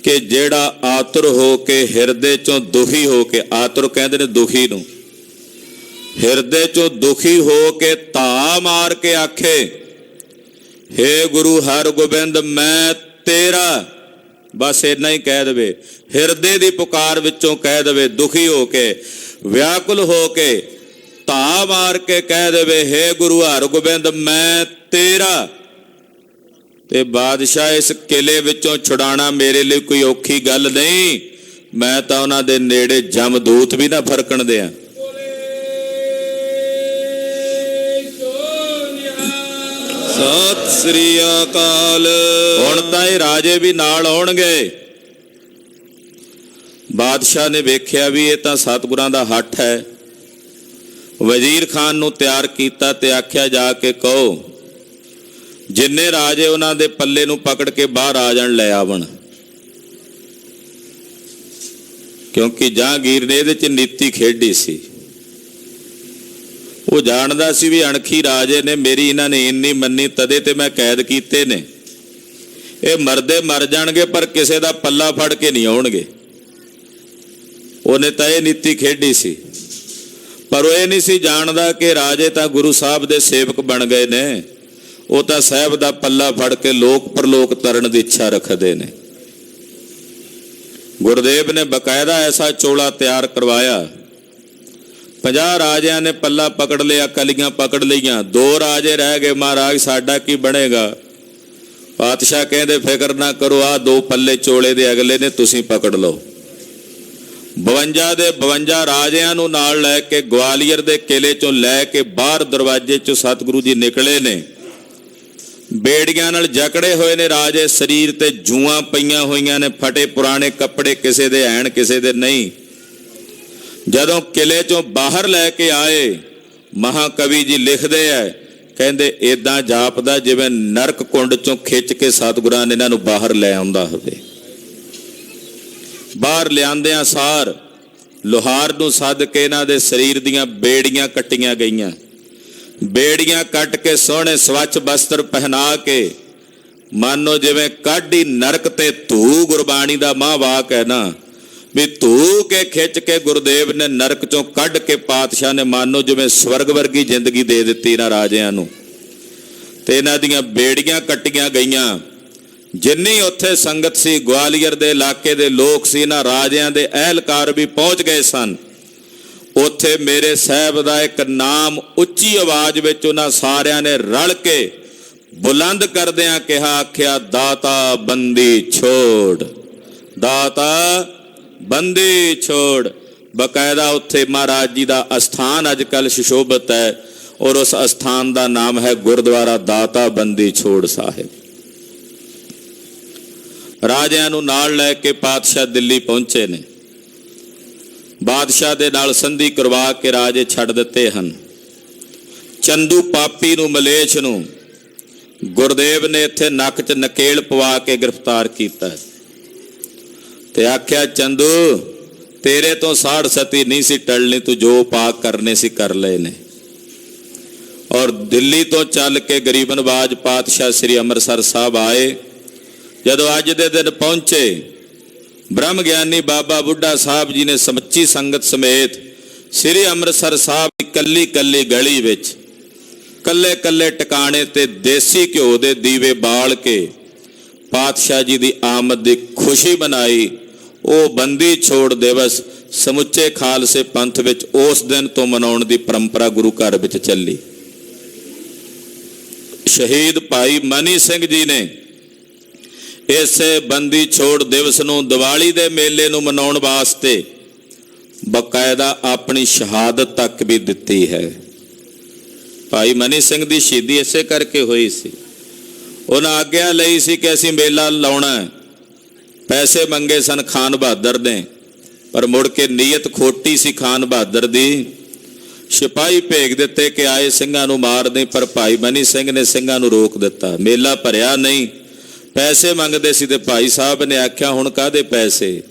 ਕਿ ਜਿਹੜਾ ਆਤੁਰ ਹੋ ਕੇ, ਹਿਰਦੇ ਚੋਂ ਦੁਖੀ ਹੋ ਕੇ, ਆਤੁਰ ਕਹਿੰਦੇ ਨੇ ਦੁਖੀ ਨੂੰ, ਹਿਰਦੇ ਚੋਂ ਦੁਖੀ ਹੋ ਕੇ ਧਾ ਮਾਰ ਕੇ ਆਖੇ ਹੇ ਗੁਰੂ ਹਰਗੋਬਿੰਦ ਮੈਂ ਤੇਰਾ। ਬਸ ਇੰਨਾ ਹੀ ਕਹਿ ਦੇਵੇ, ਹਿਰਦੇ ਦੀ ਪੁਕਾਰ ਵਿੱਚੋਂ ਕਹਿ ਦੇਵੇ, ਦੁਖੀ ਹੋ ਕੇ, ਵਿਆਕੁਲ ਹੋ ਕੇ, ਧਾ ਮਾਰ ਕੇ ਕਹਿ ਦੇਵੇ ਹੇ ਗੁਰੂ ਹਰਗੋਬਿੰਦ ਮੈਂ ਤੇਰਾ। ਤੇ ਬਾਦਸ਼ਾਹ ਇਸ ਕਿਲੇ ਵਿੱਚੋਂ ਛੁਡਾਣਾ ਮੇਰੇ ਲਈ ਕੋਈ ਔਖੀ ਗੱਲ ਨਹੀਂ। ਮੈਂ ਤਾਂ ਉਹਨਾਂ ਦੇ ਨੇੜੇ ਜਮਦੂਤ ਵੀ ਨਾ ਫਰਕਣ ਦਿਆਂ। ਸਤਿ ਸ੍ਰੀ ਅਕਾਲ। ਹੁਣ ਤਾਂ ਇਹ ਰਾਜੇ ਵੀ ਨਾਲ ਆਉਣਗੇ। ਬਾਦਸ਼ਾਹ ਨੇ ਵੇਖਿਆ ਵੀ ਇਹ ਤਾਂ ਸਤਿਗੁਰਾਂ ਦਾ ਹੱਥ ਹੈ। ਵਜ਼ੀਰ ਖਾਨ ਨੂੰ ਤਿਆਰ ਕੀਤਾ ਤੇ ਆਖਿਆ ਜਾ ਕੇ ਕਹੋ ਜਿੰਨੇ ਰਾਜੇ ਉਹਨਾਂ ਦੇ ਪੱਲੇ ਨੂੰ ਪਕੜ ਕੇ ਬਾਹਰ ਆ ਜਾਣ, ਲੈ ਆਵਣ। ਕਿਉਂਕਿ ਜਹਾਂਗੀਰ ਨੇ ਇਹਦੇ 'ਚ ਨੀਤੀ ਖੇਡੀ ਸੀ। ਉਹ ਜਾਣਦਾ ਸੀ ਵੀ ਅਣਖੀ ਰਾਜੇ ਨੇ, ਮੇਰੀ ਇਹਨਾਂ ਨੇ ਇੰਨੀ ਮੰਨੀ ਤਦੇ ਤੇ ਮੈਂ ਕੈਦ ਕੀਤੇ ਨੇ। ਇਹ ਮਰਦੇ ਮਰ ਜਾਣਗੇ ਪਰ ਕਿਸੇ ਦਾ ਪੱਲਾ ਫੜ ਕੇ ਨਹੀਂ ਆਉਣਗੇ। ਉਹਨੇ ਤਾਂ ਇਹ ਨੀਤੀ ਖੇਡੀ ਸੀ, ਪਰ ਉਹ ਇਹ ਨਹੀਂ ਸੀ ਜਾਣਦਾ ਕਿ ਰਾਜੇ ਤਾਂ ਗੁਰੂ ਸਾਹਿਬ ਦੇ ਸੇਵਕ ਬਣ ਗਏ ਨੇ। ਉਹ ਤਾਂ ਸਾਹਿਬ ਦਾ ਪੱਲਾ ਫੜ ਕੇ ਲੋਕ ਪਰਲੋਕ ਤਰਨ ਦੀ ਇੱਛਾ ਰੱਖਦੇ ਨੇ। ਗੁਰਦੇਵ ਨੇ ਬਕਾਇਦਾ ਐਸਾ ਚੋਲਾ ਤਿਆਰ ਕਰਵਾਇਆ। 50 ਰਾਜਿਆਂ ਨੇ ਪੱਲਾ ਪਕੜ ਲਿਆ, ਕਲੀਆਂ ਪਕੜ ਲਈਆਂ। 2 ਰਾਜੇ ਰਹਿ ਗਏ। ਮਹਾਰਾਜ ਸਾਡਾ ਕੀ ਬਣੇਗਾ? ਪਾਤਸ਼ਾਹ ਕਹਿੰਦੇ ਫਿਕਰ ਨਾ ਕਰੋ, ਆਹ 2 ਪੱਲੇ ਚੋਲੇ ਦੇ ਅਗਲੇ ਨੇ, ਤੁਸੀਂ ਪਕੜ ਲਓ। 52 ਦੇ 52 ਰਾਜਿਆਂ ਨੂੰ ਨਾਲ ਲੈ ਕੇ ਗਵਾਲੀਅਰ ਦੇ ਕਿਲੇ ਚੋਂ ਲੈ ਕੇ ਬਾਹਰ ਦਰਵਾਜ਼ੇ ਚੋਂ ਸਤਿਗੁਰੂ ਜੀ ਨਿਕਲੇ ਨੇ। ਬੇੜੀਆਂ ਨਾਲ ਜਕੜੇ ਹੋਏ ਨੇ ਰਾਜੇ, ਸਰੀਰ ਤੇ ਜੂਆਂ ਪਈਆਂ ਹੋਈਆਂ ਨੇ, ਫਟੇ ਪੁਰਾਣੇ ਕੱਪੜੇ, ਕਿਸੇ ਦੇ ਐਣ ਕਿਸੇ ਦੇ ਨਹੀਂ। ਜਦੋਂ ਕਿਲੇ ਚੋਂ ਬਾਹਰ ਲੈ ਕੇ ਆਏ, ਮਹਾਕਵੀ ਜੀ ਲਿਖਦੇ ਐ, ਕਹਿੰਦੇ ਏਦਾਂ ਜਾਪਦਾ ਜਿਵੇਂ ਨਰਕ ਕੁੰਡ ਚੋਂ ਖਿੱਚ ਕੇ ਸਤਿਗੁਰਾਂ ਨੇ ਇਹਨਾਂ ਨੂੰ ਬਾਹਰ ਲੈ ਆਉਂਦਾ ਹੋਵੇ। ਬਾਹਰ ਲਿਆਂਦਿਆਂ ਸਾਰ ਲੋਹਾਰ ਨੂੰ ਸੱਦ ਕੇ ਇਹਨਾਂ ਦੇ ਸਰੀਰ ਦੀਆਂ ਬੇੜੀਆਂ ਕੱਟੀਆਂ ਗਈਆਂ। ਬੇੜੀਆਂ ਕੱਟ ਕੇ ਸੋਹਣੇ ਸਵੱਛ ਬਸਤਰ ਪਹਿਨਾ ਕੇ, ਮਾਨੋ ਜਿਵੇਂ ਕਾਢੀ ਨਰਕ ਤੇ ਧੂ, ਗੁਰਬਾਣੀ ਦਾ ਮਹਾਂਵਾਕ ਹੈ ਨਾ ਵੀ ਧੂ ਕੇ ਖਿੱਚ ਕੇ ਗੁਰਦੇਵ ਨੇ ਨਰਕ ਚੋਂ ਕੱਢ ਕੇ ਪਾਤਸ਼ਾਹ ਨੇ ਮਾਨੋ ਜਿਵੇਂ ਸਵਰਗ ਵਰਗੀ ਜ਼ਿੰਦਗੀ ਦੇ ਦਿੱਤੀ ਇਹਨਾਂ ਰਾਜਿਆਂ ਨੂੰ। ਤੇ ਇਹਨਾਂ ਦੀਆਂ ਬੇੜੀਆਂ ਕੱਟੀਆਂ ਗਈਆਂ। ਜਿੰਨੀ ਉੱਥੇ ਸੰਗਤ ਸੀ, ਗਵਾਲੀਅਰ ਦੇ ਇਲਾਕੇ ਦੇ ਲੋਕ ਸੀ, ਇਹਨਾਂ ਰਾਜਿਆਂ ਦੇ ਅਹਿਲਕਾਰ ਵੀ ਪਹੁੰਚ ਗਏ ਸਨ। ਉੱਥੇ ਮੇਰੇ ਸਾਹਿਬ ਦਾ ਇੱਕ ਨਾਮ ਉੱਚੀ ਆਵਾਜ਼ ਵਿੱਚ ਉਹਨਾਂ ਸਾਰਿਆਂ ਨੇ ਰਲ ਕੇ ਬੁਲੰਦ ਕਰਦਿਆਂ ਕਿਹਾ, ਆਖਿਆ, ਦਾਤਾ ਬੰਦੀ ਛੋੜ, ਦਾਤਾ ਬੰਦੀ ਛੋੜ। ਬਕਾਇਦਾ ਉੱਥੇ ਮਹਾਰਾਜ ਜੀ ਦਾ ਅਸਥਾਨ ਅੱਜ ਕੱਲ੍ਹ ਸੁਸ਼ੋਭਿਤ ਹੈ, ਔਰ ਉਸ ਅਸਥਾਨ ਦਾ ਨਾਮ ਹੈ ਗੁਰਦੁਆਰਾ ਦਾਤਾ ਬੰਦੀ ਛੋੜ ਸਾਹਿਬ। ਰਾਜਿਆਂ ਨੂੰ ਨਾਲ ਲੈ ਕੇ ਪਾਤਸ਼ਾਹ ਦਿੱਲੀ ਪਹੁੰਚੇ ਨੇ। ਬਾਦਸ਼ਾਹ ਦੇ ਨਾਲ ਸੰਧੀ ਕਰਵਾ ਕੇ ਰਾਜੇ ਛੱਡ ਦਿੱਤੇ ਹਨ। ਚੰਦੂ ਪਾਪੀ ਨੂੰ, ਮਲੇਛ ਨੂੰ ਗੁਰਦੇਵ ਨੇ ਇੱਥੇ ਨੱਕ 'ਚ ਨਕੇਲ ਪਵਾ ਕੇ ਗ੍ਰਿਫਤਾਰ ਕੀਤਾ ਤੇ ਆਖਿਆ, ਚੰਦੂ ਤੇਰੇ ਤੋਂ ਸਾੜ ਸਤੀ ਨਹੀਂ ਸੀ ਟਲਣੀ, ਤੂੰ ਜੋ ਪਾਕ ਕਰਨੇ ਸੀ ਕਰ ਲਏ ਨੇ। ਔਰ ਦਿੱਲੀ ਤੋਂ ਚੱਲ ਕੇ ਗਰੀਬ ਨਵਾਜ ਪਾਤਸ਼ਾਹ ਸ੍ਰੀ ਅੰਮ੍ਰਿਤਸਰ ਸਾਹਿਬ ਆਏ। ਜਦੋਂ ਅੱਜ ਦੇ ਦਿਨ ਪਹੁੰਚੇ, ਬ੍ਰਹਮ ਗਿਆਨੀ ਬਾਬਾ ਬੁੱਢਾ ਸਾਹਿਬ ਜੀ ਨੇ ਸਮੁੱਚੀ ਸੰਗਤ ਸਮੇਤ ਸ੍ਰੀ ਅੰਮ੍ਰਿਤਸਰ ਸਾਹਿਬ ਦੀ ਕੱਲੀ ਕੱਲੀ ਗਲੀ ਵਿੱਚ, ਕੱਲੇ ਕੱਲੇ ਟਿਕਾਣੇ ਤੇ ਦੇਸੀ ਘਿਓ ਦੇ ਦੀਵੇ ਬਾਲ ਕੇ ਪਾਤਸ਼ਾਹ ਜੀ ਦੀ ਆਮਦ ਦੀ ਖੁਸ਼ੀ ਮਨਾਈ। ਉਹ ਬੰਦੀ ਛੋੜ ਦਿਵਸ ਸਮੁੱਚੇ ਖਾਲਸੇ ਪੰਥ ਵਿੱਚ ਉਸ ਦਿਨ ਤੋਂ ਮਨਾਉਣ ਦੀ ਪਰੰਪਰਾ ਗੁਰੂ ਘਰ ਵਿੱਚ ਚੱਲੀ। ਸ਼ਹੀਦ ਭਾਈ ਮਨੀ ਸਿੰਘ ਜੀ ਨੇ ਇਸੇ ਬੰਦੀ ਛੋੜ ਦਿਵਸ ਨੂੰ, ਦੀਵਾਲੀ ਦੇ ਮੇਲੇ ਨੂੰ ਮਨਾਉਣ ਵਾਸਤੇ ਬਕਾਇਦਾ ਆਪਣੀ ਸ਼ਹਾਦਤ ਤੱਕ ਵੀ ਦਿੱਤੀ ਹੈ। ਭਾਈ ਮਨੀ ਸਿੰਘ ਦੀ ਸ਼ਹੀਦੀ ਇਸੇ ਕਰਕੇ ਹੋਈ ਸੀ। ਉਹਨਾਂ ਆਗਿਆ ਲਈ ਸੀ ਕਿ ਅਸੀਂ ਮੇਲਾ ਲਾਉਣਾ ਹੈ। ਪੈਸੇ ਮੰਗੇ ਸਨ ਖਾਨ ਬਹਾਦਰ ਨੇ, ਪਰ ਮੁੜ ਕੇ ਨੀਅਤ ਖੋਟੀ ਸੀ ਖਾਨ ਬਹਾਦਰ ਦੀ। ਸਿਪਾਹੀ ਭੇਜ ਦਿੱਤੇ ਕਿ ਆਏ ਸਿੰਘਾਂ ਨੂੰ ਮਾਰ ਦੇ, ਪਰ ਭਾਈ ਮਨੀ ਸਿੰਘ ਨੇ ਸਿੰਘਾਂ ਨੂੰ ਰੋਕ ਦਿੱਤਾ। ਮੇਲਾ ਭਰਿਆ ਨਹੀਂ। ਪੈਸੇ ਮੰਗਦੇ ਸੀ ਤੇ ਭਾਈ ਸਾਹਿਬ ਨੇ ਆਖਿਆ, ਹੁਣ ਕਾਹਦੇ ਪੈਸੇ?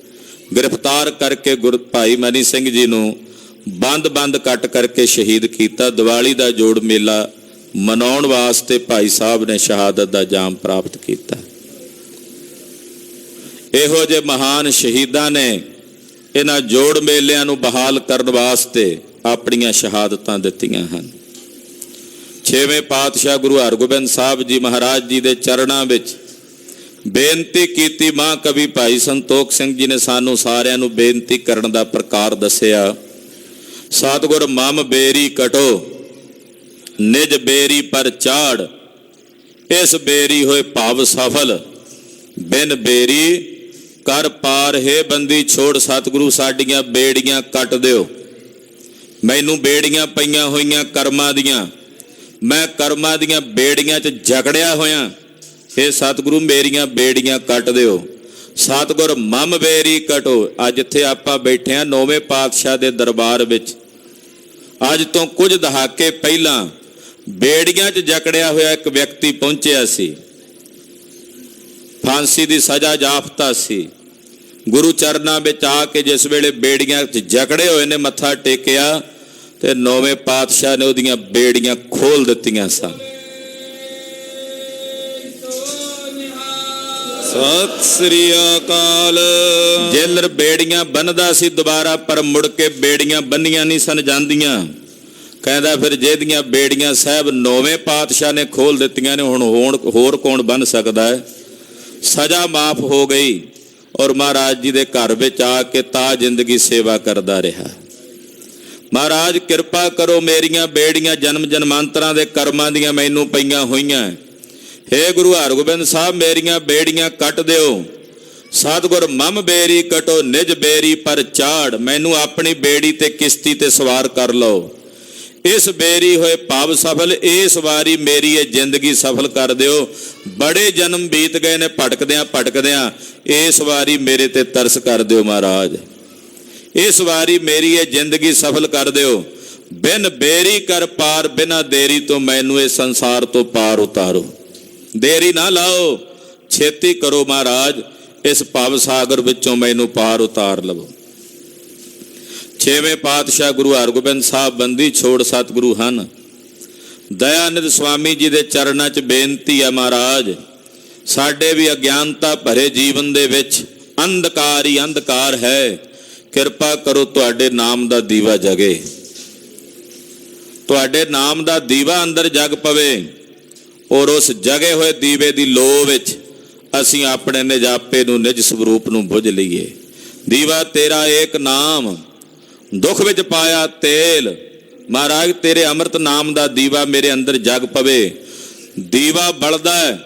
ਗ੍ਰਿਫਤਾਰ ਕਰਕੇ ਭਾਈ ਮਨੀ ਸਿੰਘ ਜੀ ਨੂੰ ਬੰਦ ਕੱਟ ਕਰਕੇ ਸ਼ਹੀਦ ਕੀਤਾ। ਦੀਵਾਲੀ ਦਾ ਜੋੜ ਮੇਲਾ ਮਨਾਉਣ ਵਾਸਤੇ ਭਾਈ ਸਾਹਿਬ ਨੇ ਸ਼ਹਾਦਤ ਦਾ ਜਾਮ ਪ੍ਰਾਪਤ ਕੀਤਾ। ਇਹੋ ਜਿਹੇ ਮਹਾਨ ਸ਼ਹੀਦਾਂ ਨੇ ਇਹਨਾਂ ਜੋੜ ਮੇਲਿਆਂ ਨੂੰ ਬਹਾਲ ਕਰਨ ਵਾਸਤੇ ਆਪਣੀਆਂ ਸ਼ਹਾਦਤਾਂ ਦਿੱਤੀਆਂ ਹਨ। 6ਵੇਂ ਪਾਤਸ਼ਾਹ ਗੁਰੂ ਹਰਗੋਬਿੰਦ ਸਾਹਿਬ ਜੀ ਮਹਾਰਾਜ ਜੀ ਦੇ ਚਰਨਾਂ ਵਿੱਚ ਬੇਨਤੀ ਕੀਤੀ। ਮਹਾਂਕਵੀ ਭਾਈ ਸੰਤੋਖ ਸਿੰਘ ਜੀ ਨੇ ਸਾਨੂੰ ਸਾਰਿਆਂ ਨੂੰ ਬੇਨਤੀ ਕਰਨ ਦਾ ਪ੍ਰਕਾਰ ਦੱਸਿਆ। ਸਤਿਗੁਰ ਮਮ ਬੇਰੀ ਕਟੋ, ਨਿਜ ਬੇਰੀ ਪਰ ਚਾੜ, ਇਸ ਬੇਰੀ ਹੋਏ ਭਾਵ ਸਫਲ, ਬਿਨ ਬੇਰੀ ਕਰ ਪਾਰ। ਹੈ ਬੰਦੀ ਛੋੜ ਸਤਿਗੁਰੂ ਸਾਡੀਆਂ ਬੇੜੀਆਂ ਕੱਟ ਦਿਓ। ਮੈਨੂੰ ਬੇੜੀਆਂ ਪਈਆਂ ਹੋਈਆਂ ਕਰਮਾਂ ਦੀਆਂ, ਮੈਂ ਕਰਮਾਂ ਦੀਆਂ ਬੇੜੀਆਂ 'ਚ ਜਕੜਿਆ ਹੋਇਆ। ਇਹ ਸਤਿਗੁਰੂ ਮੇਰੀਆਂ ਬੇੜੀਆਂ ਕੱਟ ਦਿਓ। ਸਤਿਗੁਰ ਮਮ ਬੇਰੀ ਕਟੋ। ਅੱਜ ਇੱਥੇ ਆਪਾਂ ਬੈਠੇ ਹਾਂ 9ਵੇਂ ਪਾਤਸ਼ਾਹ ਦੇ ਦਰਬਾਰ ਵਿੱਚ। ਅੱਜ ਤੋਂ ਕੁਝ ਦਹਾਕੇ ਪਹਿਲਾਂ ਬੇੜੀਆਂ 'ਚ ਜਕੜਿਆ ਹੋਇਆ ਇੱਕ ਵਿਅਕਤੀ ਪਹੁੰਚਿਆ ਸੀ। ਫਾਂਸੀ ਦੀ ਸਜ਼ਾ ਜਾਫਤਾ ਸੀ। ਗੁਰੂ ਚਰਨਾਂ ਵਿੱਚ ਆ ਕੇ ਜਿਸ ਵੇਲੇ ਬੇੜੀਆਂ 'ਚ ਜਕੜੇ ਹੋਏ ਨੇ ਮੱਥਾ ਟੇਕਿਆ ਤੇ 9ਵੇਂ ਪਾਤਸ਼ਾਹ ਨੇ ਉਹਦੀਆਂ ਬੇੜੀਆਂ ਖੋਲ ਦਿੱਤੀਆਂ ਸਨ। ਸਤਿ ਸ੍ਰੀ ਅਕਾਲ। ਜੇਲਰ ਬੇੜੀਆਂ ਬੰਨਦਾ ਸੀ ਦੁਬਾਰਾ, ਪਰ ਮੁੜ ਕੇ ਬੇੜੀਆਂ ਬੰਨੀਆਂ ਨਹੀਂ ਸਨ ਜਾਂਦੀਆਂ। ਕਹਿੰਦਾ ਫਿਰ ਜਿਹਦੀਆਂ ਬੇੜੀਆਂ ਸਾਹਿਬ 9ਵੇਂ ਪਾਤਸ਼ਾਹ ਨੇ ਖੋਲ ਦਿੱਤੀਆਂ ਨੇ, ਹੁਣ ਹੋਰ ਕੌਣ ਬੰਨ ਸਕਦਾ ਹੈ? ਸਜ਼ਾ ਮਾਫ ਹੋ ਗਈ ਔਰ ਮਹਾਰਾਜ ਜੀ ਦੇ ਘਰ ਵਿੱਚ ਆ ਕੇ ਤਾ ਜ਼ਿੰਦਗੀ ਸੇਵਾ ਕਰਦਾ ਰਿਹਾ। ਮਹਾਰਾਜ ਕਿਰਪਾ ਕਰੋ, ਮੇਰੀਆਂ ਬੇੜੀਆਂ ਜਨਮ ਜਨਮਾਂਤਰਾਂ ਦੇ ਕਰਮਾਂ ਦੀਆਂ ਮੈਨੂੰ ਪਈਆਂ ਹੋਈਆਂ। ਹੇ ਗੁਰੂ ਹਰਗੋਬਿੰਦ ਸਾਹਿਬ, ਮੇਰੀਆਂ ਬੇੜੀਆਂ ਕੱਟ ਦਿਓ। ਸਤਿਗੁਰ ਮਮ ਬੇਰੀ ਕਟੋ ਨਿਜ ਬੇਰੀ ਪਰ ਚਾੜ, ਮੈਨੂੰ ਆਪਣੀ ਬੇੜੀ ਤੇ ਕਿਸ਼ਤੀ ਤੇ ਸਵਾਰ ਕਰ ਲਓ। ਇਸ ਬੇਰੀ ਹੋਏ ਭਾਵ ਸਫਲ, ਇਸ ਵਾਰੀ ਮੇਰੀ ਇਹ ਜ਼ਿੰਦਗੀ ਸਫਲ ਕਰ ਦਿਓ। ਬੜੇ ਜਨਮ ਬੀਤ ਗਏ ਨੇ ਭਟਕਦਿਆਂ ਭਟਕਦਿਆਂ, ਇਸ ਵਾਰੀ ਮੇਰੇ ਤੇ ਤਰਸ ਕਰ ਦਿਓ ਮਹਾਰਾਜ। ਇਸ ਵਾਰੀ ਮੇਰੀ ਇਹ ਜ਼ਿੰਦਗੀ ਸਫਲ ਕਰ ਦਿਓ। ਬਿਨ ਬੇਰੀ ਕਰ ਪਾਰ, ਬਿਨਾਂ ਦੇਰੀ ਤੋਂ ਮੈਨੂੰ ਇਹ ਸੰਸਾਰ ਤੋਂ ਪਾਰ ਉਤਾਰੋ। ਦੇਰੀ ਨਾ ਲਾਓ, ਛੇਤੀ ਕਰੋ ਮਹਾਰਾਜ, ਇਸ ਭਵ ਸਾਗਰ ਵਿੱਚੋਂ ਮੈਨੂੰ ਪਾਰ ਉਤਾਰ ਲਵੋ। ਛੇਵੇਂ ਪਾਤਸ਼ਾਹ ਗੁਰੂ ਹਰਗੋਬਿੰਦ ਸਾਹਿਬ ਬੰਦੀ ਛੋੜ ਸਤਿਗੁਰੂ ਹਨ। ਦਇਆਨੰਦ ਸਵਾਮੀ ਜੀ ਦੇ ਚਰਨਾਂ 'ਚ ਬੇਨਤੀ ਹੈ, ਮਹਾਰਾਜ ਸਾਡੇ ਵੀ ਅਗਿਆਨਤਾ ਭਰੇ ਜੀਵਨ ਦੇ ਵਿੱਚ ਅੰਧਕਾਰ ਹੀ ਅੰਧਕਾਰ ਹੈ, ਕਿਰਪਾ ਕਰੋ ਤੁਹਾਡੇ ਨਾਮ ਦਾ ਦੀਵਾ ਜਗੇ, ਤੁਹਾਡੇ ਨਾਮ ਦਾ ਦੀਵਾ ਅੰਦਰ ਜਗ ਪਵੇ, ਔਰ ਉਸ ਜਗੇ ਹੋਏ ਦੀਵੇ ਦੀ ਲੋ ਵਿੱਚ ਅਸੀਂ ਆਪਣੇ ਨਿਜਾਪੇ ਨੂੰ, ਨਿਜ ਸਰੂਪ ਨੂੰ ਬੁੱਝ ਲਈਏ। ਦੀਵਾ ਤੇਰਾ ਏਕ ਨਾਮ, ਦੁੱਖ ਵਿੱਚ ਪਾਇਆ ਤੇਲ, ਮਹਾਰਾਜ ਤੇਰੇ ਅੰਮ੍ਰਿਤ ਨਾਮ ਦਾ ਦੀਵਾ ਮੇਰੇ ਅੰਦਰ ਜਗ ਪਵੇ। ਦੀਵਾ ਬਲਦਾ ਹੈ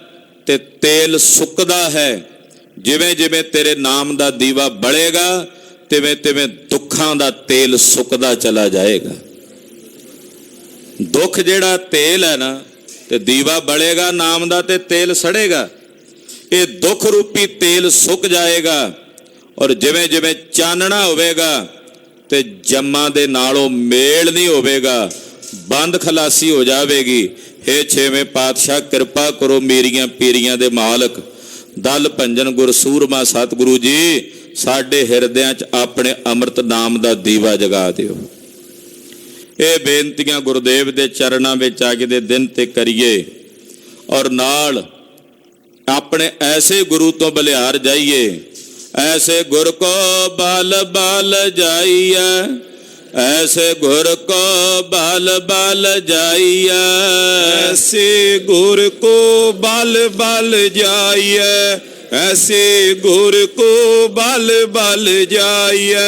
ਤੇ ਤੇਲ ਸੁੱਕਦਾ ਹੈ। ਜਿਵੇਂ ਜਿਵੇਂ ਤੇਰੇ ਨਾਮ ਦਾ ਦੀਵਾ ਬਲੇਗਾ, ਤਿਵੇਂ ਤਿਵੇਂ ਦੁੱਖਾਂ ਦਾ ਤੇਲ ਸੁੱਕਦਾ ਚਲਾ ਜਾਏਗਾ। ਦੁੱਖ ਜਿਹੜਾ ਤੇਲ ਹੈ ਨਾ, ਤੇ ਦੀਵਾ ਬਲੇਗਾ ਨਾਮ ਦਾ ਤੇ ਤੇਲ ਸੜੇਗਾ। ਇਹ ਦੁੱਖ ਰੂਪੀ ਤੇਲ ਸੁੱਕ ਜਾਏਗਾ, ਔਰ ਜਿਵੇਂ ਜਿਵੇਂ ਚਾਨਣਾ ਹੋਵੇਗਾ ਤੇ ਜੰਮਾਂ ਦੇ ਨਾਲੋਂ ਮੇਲ ਨਹੀਂ ਹੋਵੇਗਾ, ਬੰਦ ਖਲਾਸੀ ਹੋ ਜਾਵੇਗੀ। ਹੇ ਛੇਵੇਂ ਪਾਤਸ਼ਾਹ ਕਿਰਪਾ ਕਰੋ, ਮੇਰੀਆਂ ਪੀਰੀਆਂ ਦੇ ਮਾਲਕ, ਦਲ ਭੰਜਨ ਗੁਰ ਸੂਰਮਾ ਸਤਿਗੁਰੂ ਜੀ, ਸਾਡੇ ਹਿਰਦਿਆਂ 'ਚ ਆਪਣੇ ਅੰਮ੍ਰਿਤ ਨਾਮ ਦਾ ਦੀਵਾ ਜਗਾ ਦਿਓ। ਇਹ ਬੇਨਤੀਆਂ ਗੁਰਦੇਵ ਦੇ ਚਰਨਾਂ ਵਿੱਚ ਅੱਜ ਦੇ ਦਿਨ ਤੇ ਕਰੀਏ, ਔਰ ਨਾਲ ਆਪਣੇ ਐਸੇ ਗੁਰੂ ਤੋਂ ਬਲਿਹਾਰ ਜਾਈਏ। ਐਸੇ ਗੁਰ ਕੋ ਬਲ ਬਲ ਜਾਈਐ, ਐਸੇ ਗੁਰ ਕੋ ਬਲ ਬਲ ਜਾਈਐ, ਐਸੇ ਗੁਰ ਕੋ ਬਲ ਬਲ ਜਾਈਐ, ਐਸੇ ਗੁਰ ਕੋ ਬਲ ਬਲ ਜਾਈਐ,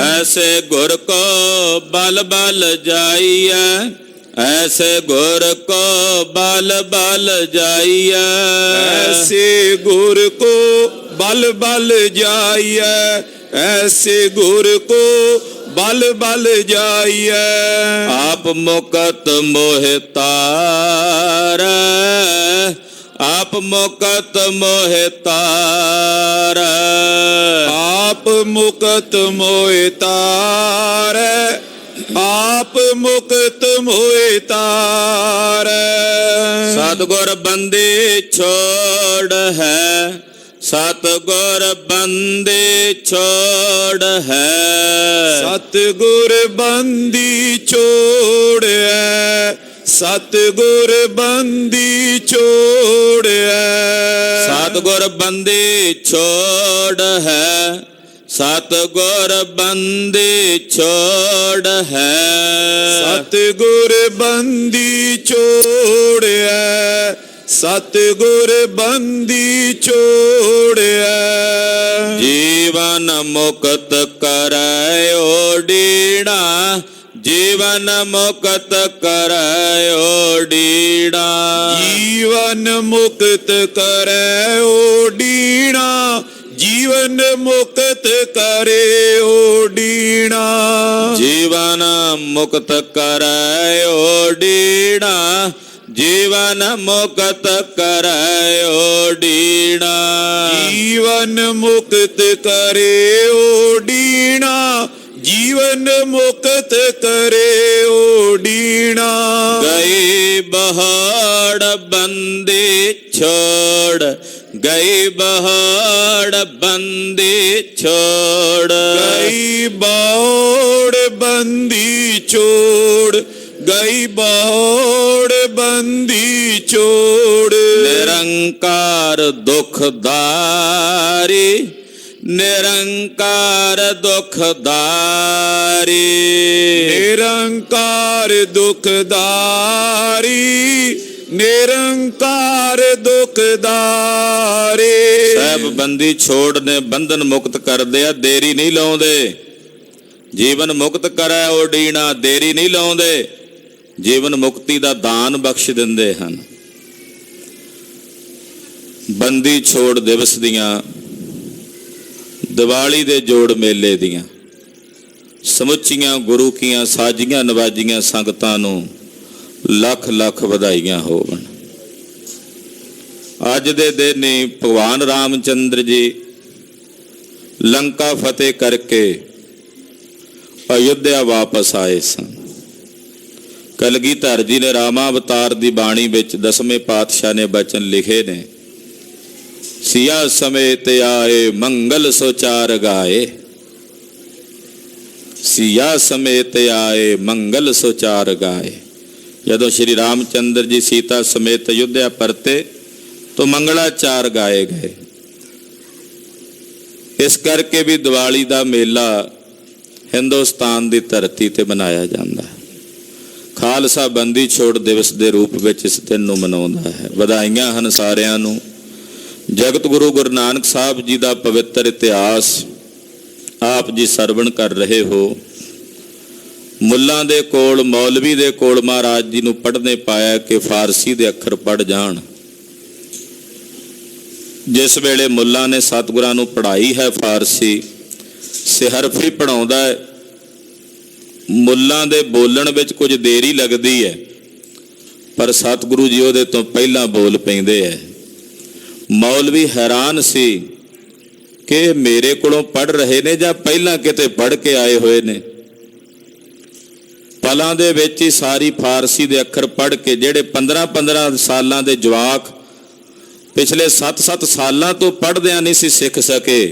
ਐਸੇ ਗੁਰ ਕੋ ਬਲ ਬਲ ਜਾਈਐ, ਐਸੇ ਗੁਰ ਕੋ ਬਲ ਬਲ ਜਾਈਐ, ਐਸੇ ਗੁਰ ਕੋ ਬਲ ਬਲ ਜਾਈਐ, ਐਸੇ ਗੁਰ ਕੋ ਬਲ ਬਲ ਜਾਈਐ। ਆਪ ਮੁਕਤ ਮੋਹਿ ਤਾਰੈ, ਆਪ ਮੁਕਤ ਮੋਹਿ ਤਾਰੈ, ਆਪ ਮੁਕਤ ਮੋਹਿ ਤਾਰੈ, ਆਪ ਮੁਕਤ ਮੋਹਿ ਤਾਰੈ। ਸਤਿਗੁਰ ਬੰਦੀ ਛੋੜ ਹੈ, ਸਤਿਗੁਰ ਬੰਦੀ ਛੋੜ ਹੈ, ਸਤਿਗੁਰ ਬੰਦੀ ਛੋੜਿਐ, ਸਤਿਗੁਰ ਬੰਦੀ ਛੋੜਿਐ, ਸਤਿਗੁਰ ਬੰਦੀ ਛੋੜ ਹੈ, ਸਤਿਗੁਰ ਬੰਦੀ ਛੋੜ ਹੈ, ਸਤਿਗੁਰ ਬੰਦੀ ਛੋੜਿਐ, ਸਤਿਗੁਰ ਬੰਦੀ ਛੋੜਿਐ। ਜੀਵਨ ਮੁਕਤ ਕਰੈ ਓਡੀਣਾ, ਜੀਵਨ ਮੁਕਤ ਕਰੈ ਓਡੀਣਾ, ਜੀਵਨ ਮੁਕਤ ਕਰੈ ਓਡੀਣਾ, ਜੀਵਨ ਮੁਕਤ ਕਰੇ ਓਡੀਣਾ, ਜੀਵਨ ਮੁਕਤ ਕਰੈ ਓਡੀਣਾ, ਜੀਵਨ ਮੁਕਤ ਕਰੈ ਓਡੀਣਾ, ਜੀਵਨ ਮੁਕਤ ਕਰੇ ਓਡੀਣਾ, ਜੀਵਨ ਮੁਕਤ ਕਰੇ ਓਡੀਣਾ। ਗਈ ਬਹਾੜ ਬੰਦੀ ਛੋੜ, ਗਈ ਬਹਾੜ ਬੰਦੀ ਛੋੜ, ਗਈ ਬੌੜ ਬੰਦੀ ਛੋੜ, ਗਈ ਬੌੜ ਬੰਦੀ ਛੋੜ। ਨਿਰੰਕਾਰ ਦੁਖਦਾਰੀ, ਨਿਰੰਕਾਰ ਦੁਖਦਾਰੀ, ਨਿਰੰਕਾਰ ਦੁਖਦਾਰੀ, ਨਿਰੰਕਾਰ ਦੁਖਦਾਰੀ। ਸਹਿਬ ਬੰਦੀ ਛੋੜ ਨੇ ਬੰਧਨ ਮੁਕਤ ਕਰਦੇ ਆ, ਦੇਰੀ ਨਹੀਂ ਲਾਉਂਦੇ। ਜੀਵਨ ਮੁਕਤ ਕਰੈ ਓਡੀਣਾ, ਦੇਰੀ ਨਹੀਂ ਲਾਉਂਦੇ, ਜੀਵਨ ਮੁਕਤੀ ਦਾ ਦਾਨ ਬਖਸ਼ ਦਿੰਦੇ ਹਨ। ਬੰਦੀ ਛੋੜ ਦਿਵਸ ਦੀਆਂ ਦੀਵਾਲੀ ਦੇ ਜੋੜ ਮੇਲੇ ਦੀਆਂ ਸਮੁੱਚੀਆਂ ਗੁਰੂ ਕੀਆਂ ਸਾਜੀਆਂ ਨਵਾਜੀਆਂ ਸੰਗਤਾਂ ਨੂੰ ਲੱਖ ਲੱਖ ਵਧਾਈਆਂ ਹੋਵਣ। ਅੱਜ ਦੇ ਦਿਨ ਹੀ ਭਗਵਾਨ ਰਾਮਚੰਦਰ ਜੀ ਲੰਕਾ ਫਤਿਹ ਕਰਕੇ ਅਯੁੱਧਿਆ ਵਾਪਸ ਆਏ ਸਨ। ਕਲਗੀਧਰ ਜੀ ਨੇ ਰਾਮਾਵਤਾਰ ਦੀ ਬਾਣੀ ਵਿੱਚ 10ਵੇਂ ਪਾਤਸ਼ਾਹ ਨੇ ਬਚਨ ਲਿਖੇ ਨੇ, ਸਿਆ ਸਮੇਤ ਆਏ ਮੰਗਲ ਸੁਚਾਰ ਗਾਏ, ਸਿਆ ਸਮੇਤ ਆਏ ਮੰਗਲ ਸੁਚਾਰ ਗਾਏ। ਜਦੋਂ ਸ਼੍ਰੀ ਰਾਮਚੰਦਰ ਜੀ ਸੀਤਾ ਸਮੇਤ ਅਯੁੱਧਿਆ ਪਰਤੇ तो मंगलाचार गाए गए। इस करके भी दिवाली का मेला हिंदुस्तान की धरती ते मनाया जाता है। खालसा बंदी छोड़ दिवस के रूप में इस दिन नूं मनाउंदा है। वधाइयां हन सारियां नूं। जगत गुरु गुरु नानक साहब जी का पवित्र इतिहास आप जी सरवण कर रहे हो। मुल्लां दे कोल मौलवी दे कोल महाराज जी नूं पढ़ने पाया कि फारसी दे अखर पढ़ जाण। जिस वेले मुल्ला ने सतगुरां नूं पढ़ाई है फारसी, सिहरफ ही पढ़ाउंदा है। मुल्लां दे बोलण विच कुछ देरी लगदी है, पर सतगुरु जी उहदे तों पहलां बोल पैंदे है। मौलवी हैरान सी कि मेरे कोलों पढ़ रहे ने जां पहलां किते पढ़ के आए होए ने। पलां दे विच ही सारी फारसी दे अखर पढ़ के जिहड़े 15-15 सालां दे जवाक पिछले 7-7 सालों तो पढ़दियां नहीं सी सिख सके,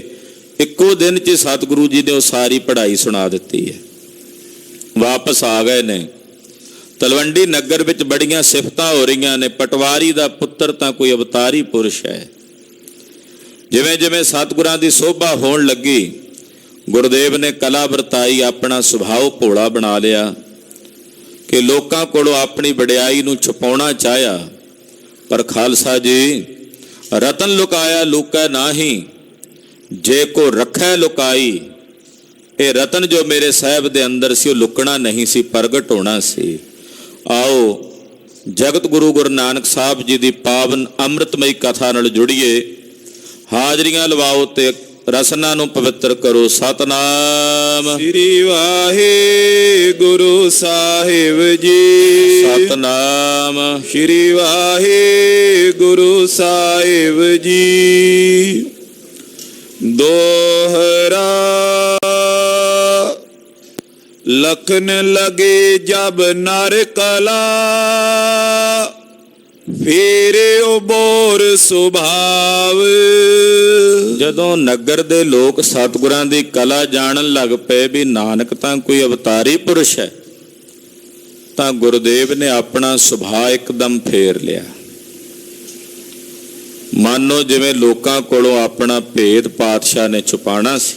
इक्को दिन च सतगुरु जी ने वो सारी पढ़ाई सुना दी है। वापस आ गए ने। तलवंडी नगर विच बड़ियां सिफतां हो रही ने, पटवारी दा पुत्र तां कोई अवतारी पुरुष है। जिवें जिवें सतगुरां दी शोभा होण लगी, गुरुदेव ने कला वरताई, अपना सुभाव भोला बना लिया कि लोकां कोलों अपनी वडियाई नूं छुपाउणा चाहिया। पर खालसा जी रतन लुकाया लुकै नाही, जे को रखै लुकाई। ये रतन जो मेरे साहब दे अंदर सी, लुकना नहीं सी, प्रगट होना सी। आओ जगत गुरु गुरु नानक साहब जी की पावन अमृतमयी कथा नाल जुड़िए, हाजरियां लवाओ ते रसना नूं पवित्र करो। सतनाम श्री वाहिगुरु साहिब जी, सतनाम श्री वाहिगुरु साहिब जी। दोहरा लखन लगे जब नर कला, फेरे बोर सुभाव। जदों नगर दे लोग सतगुरां दी कला जानन लग पे भी नानक तां कोई अवतारी पुरुष है, तां गुरुदेव ने अपना सुभाव एकदम फेर लिया। मानो जिवें लोकां कोलों अपना भेद पातशाह ने छुपाना सी,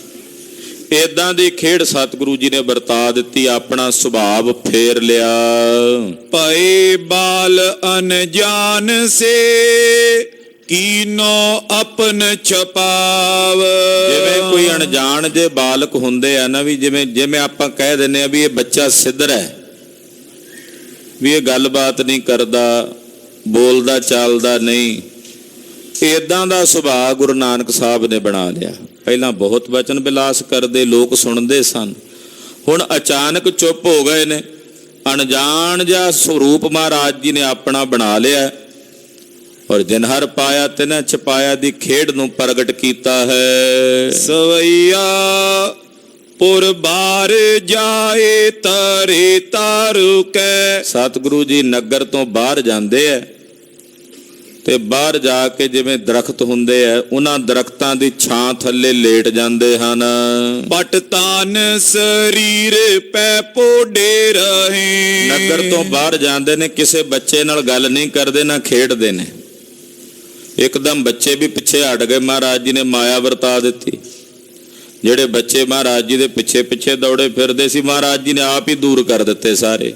इदां दी खेड़ सतगुरु जी ने वरता दित्ती, अपना सुभाव फेर लिया। पए बाल अनजान से कीनो अपन छपाव। जिवें कोई अनजान जे बालक हुंदे आ ना, भी जिवें जिवें आपां कह दिंदे आ भी ये बच्चा सिद्धर है, भी ये गलबात नहीं करदा, बोलदा चालदा नहीं, इदां दा सुभाव गुरु नानक साहब ने बना लिया। पहला बहुत वचन विलास करते लोग सुनते सन, हुण अचानक चुप हो गए ने। अनजान जा स्वरूप महाराज जी ने अपना बना लिया और जिनहर पाया तिन्ह छपाया दी खेड़ नूं प्रगट कीता है। सवैया पुर बार जाए तारे तारू कै। सतगुरु जी नगर तो बाहर जाते हैं ते बाहर जाके जिवें दरख्त हुंदे है, उन्हां दरख्तां दी छां थल्ले लेट जाते हैं। पट तान शरीर पै पोडे रहे। नगर तो बाहर जाते ने, किसी बच्चे नाल गल नहीं करते ना खेडते ने। एकदम बच्चे भी पिछे हट गए, महाराज जी ने माया वरता दी। जेड़े बच्चे महाराज जी दे पिछे पिछे दौड़े फिरदे सी, महाराज जी ने आप ही दूर कर दिते सारे।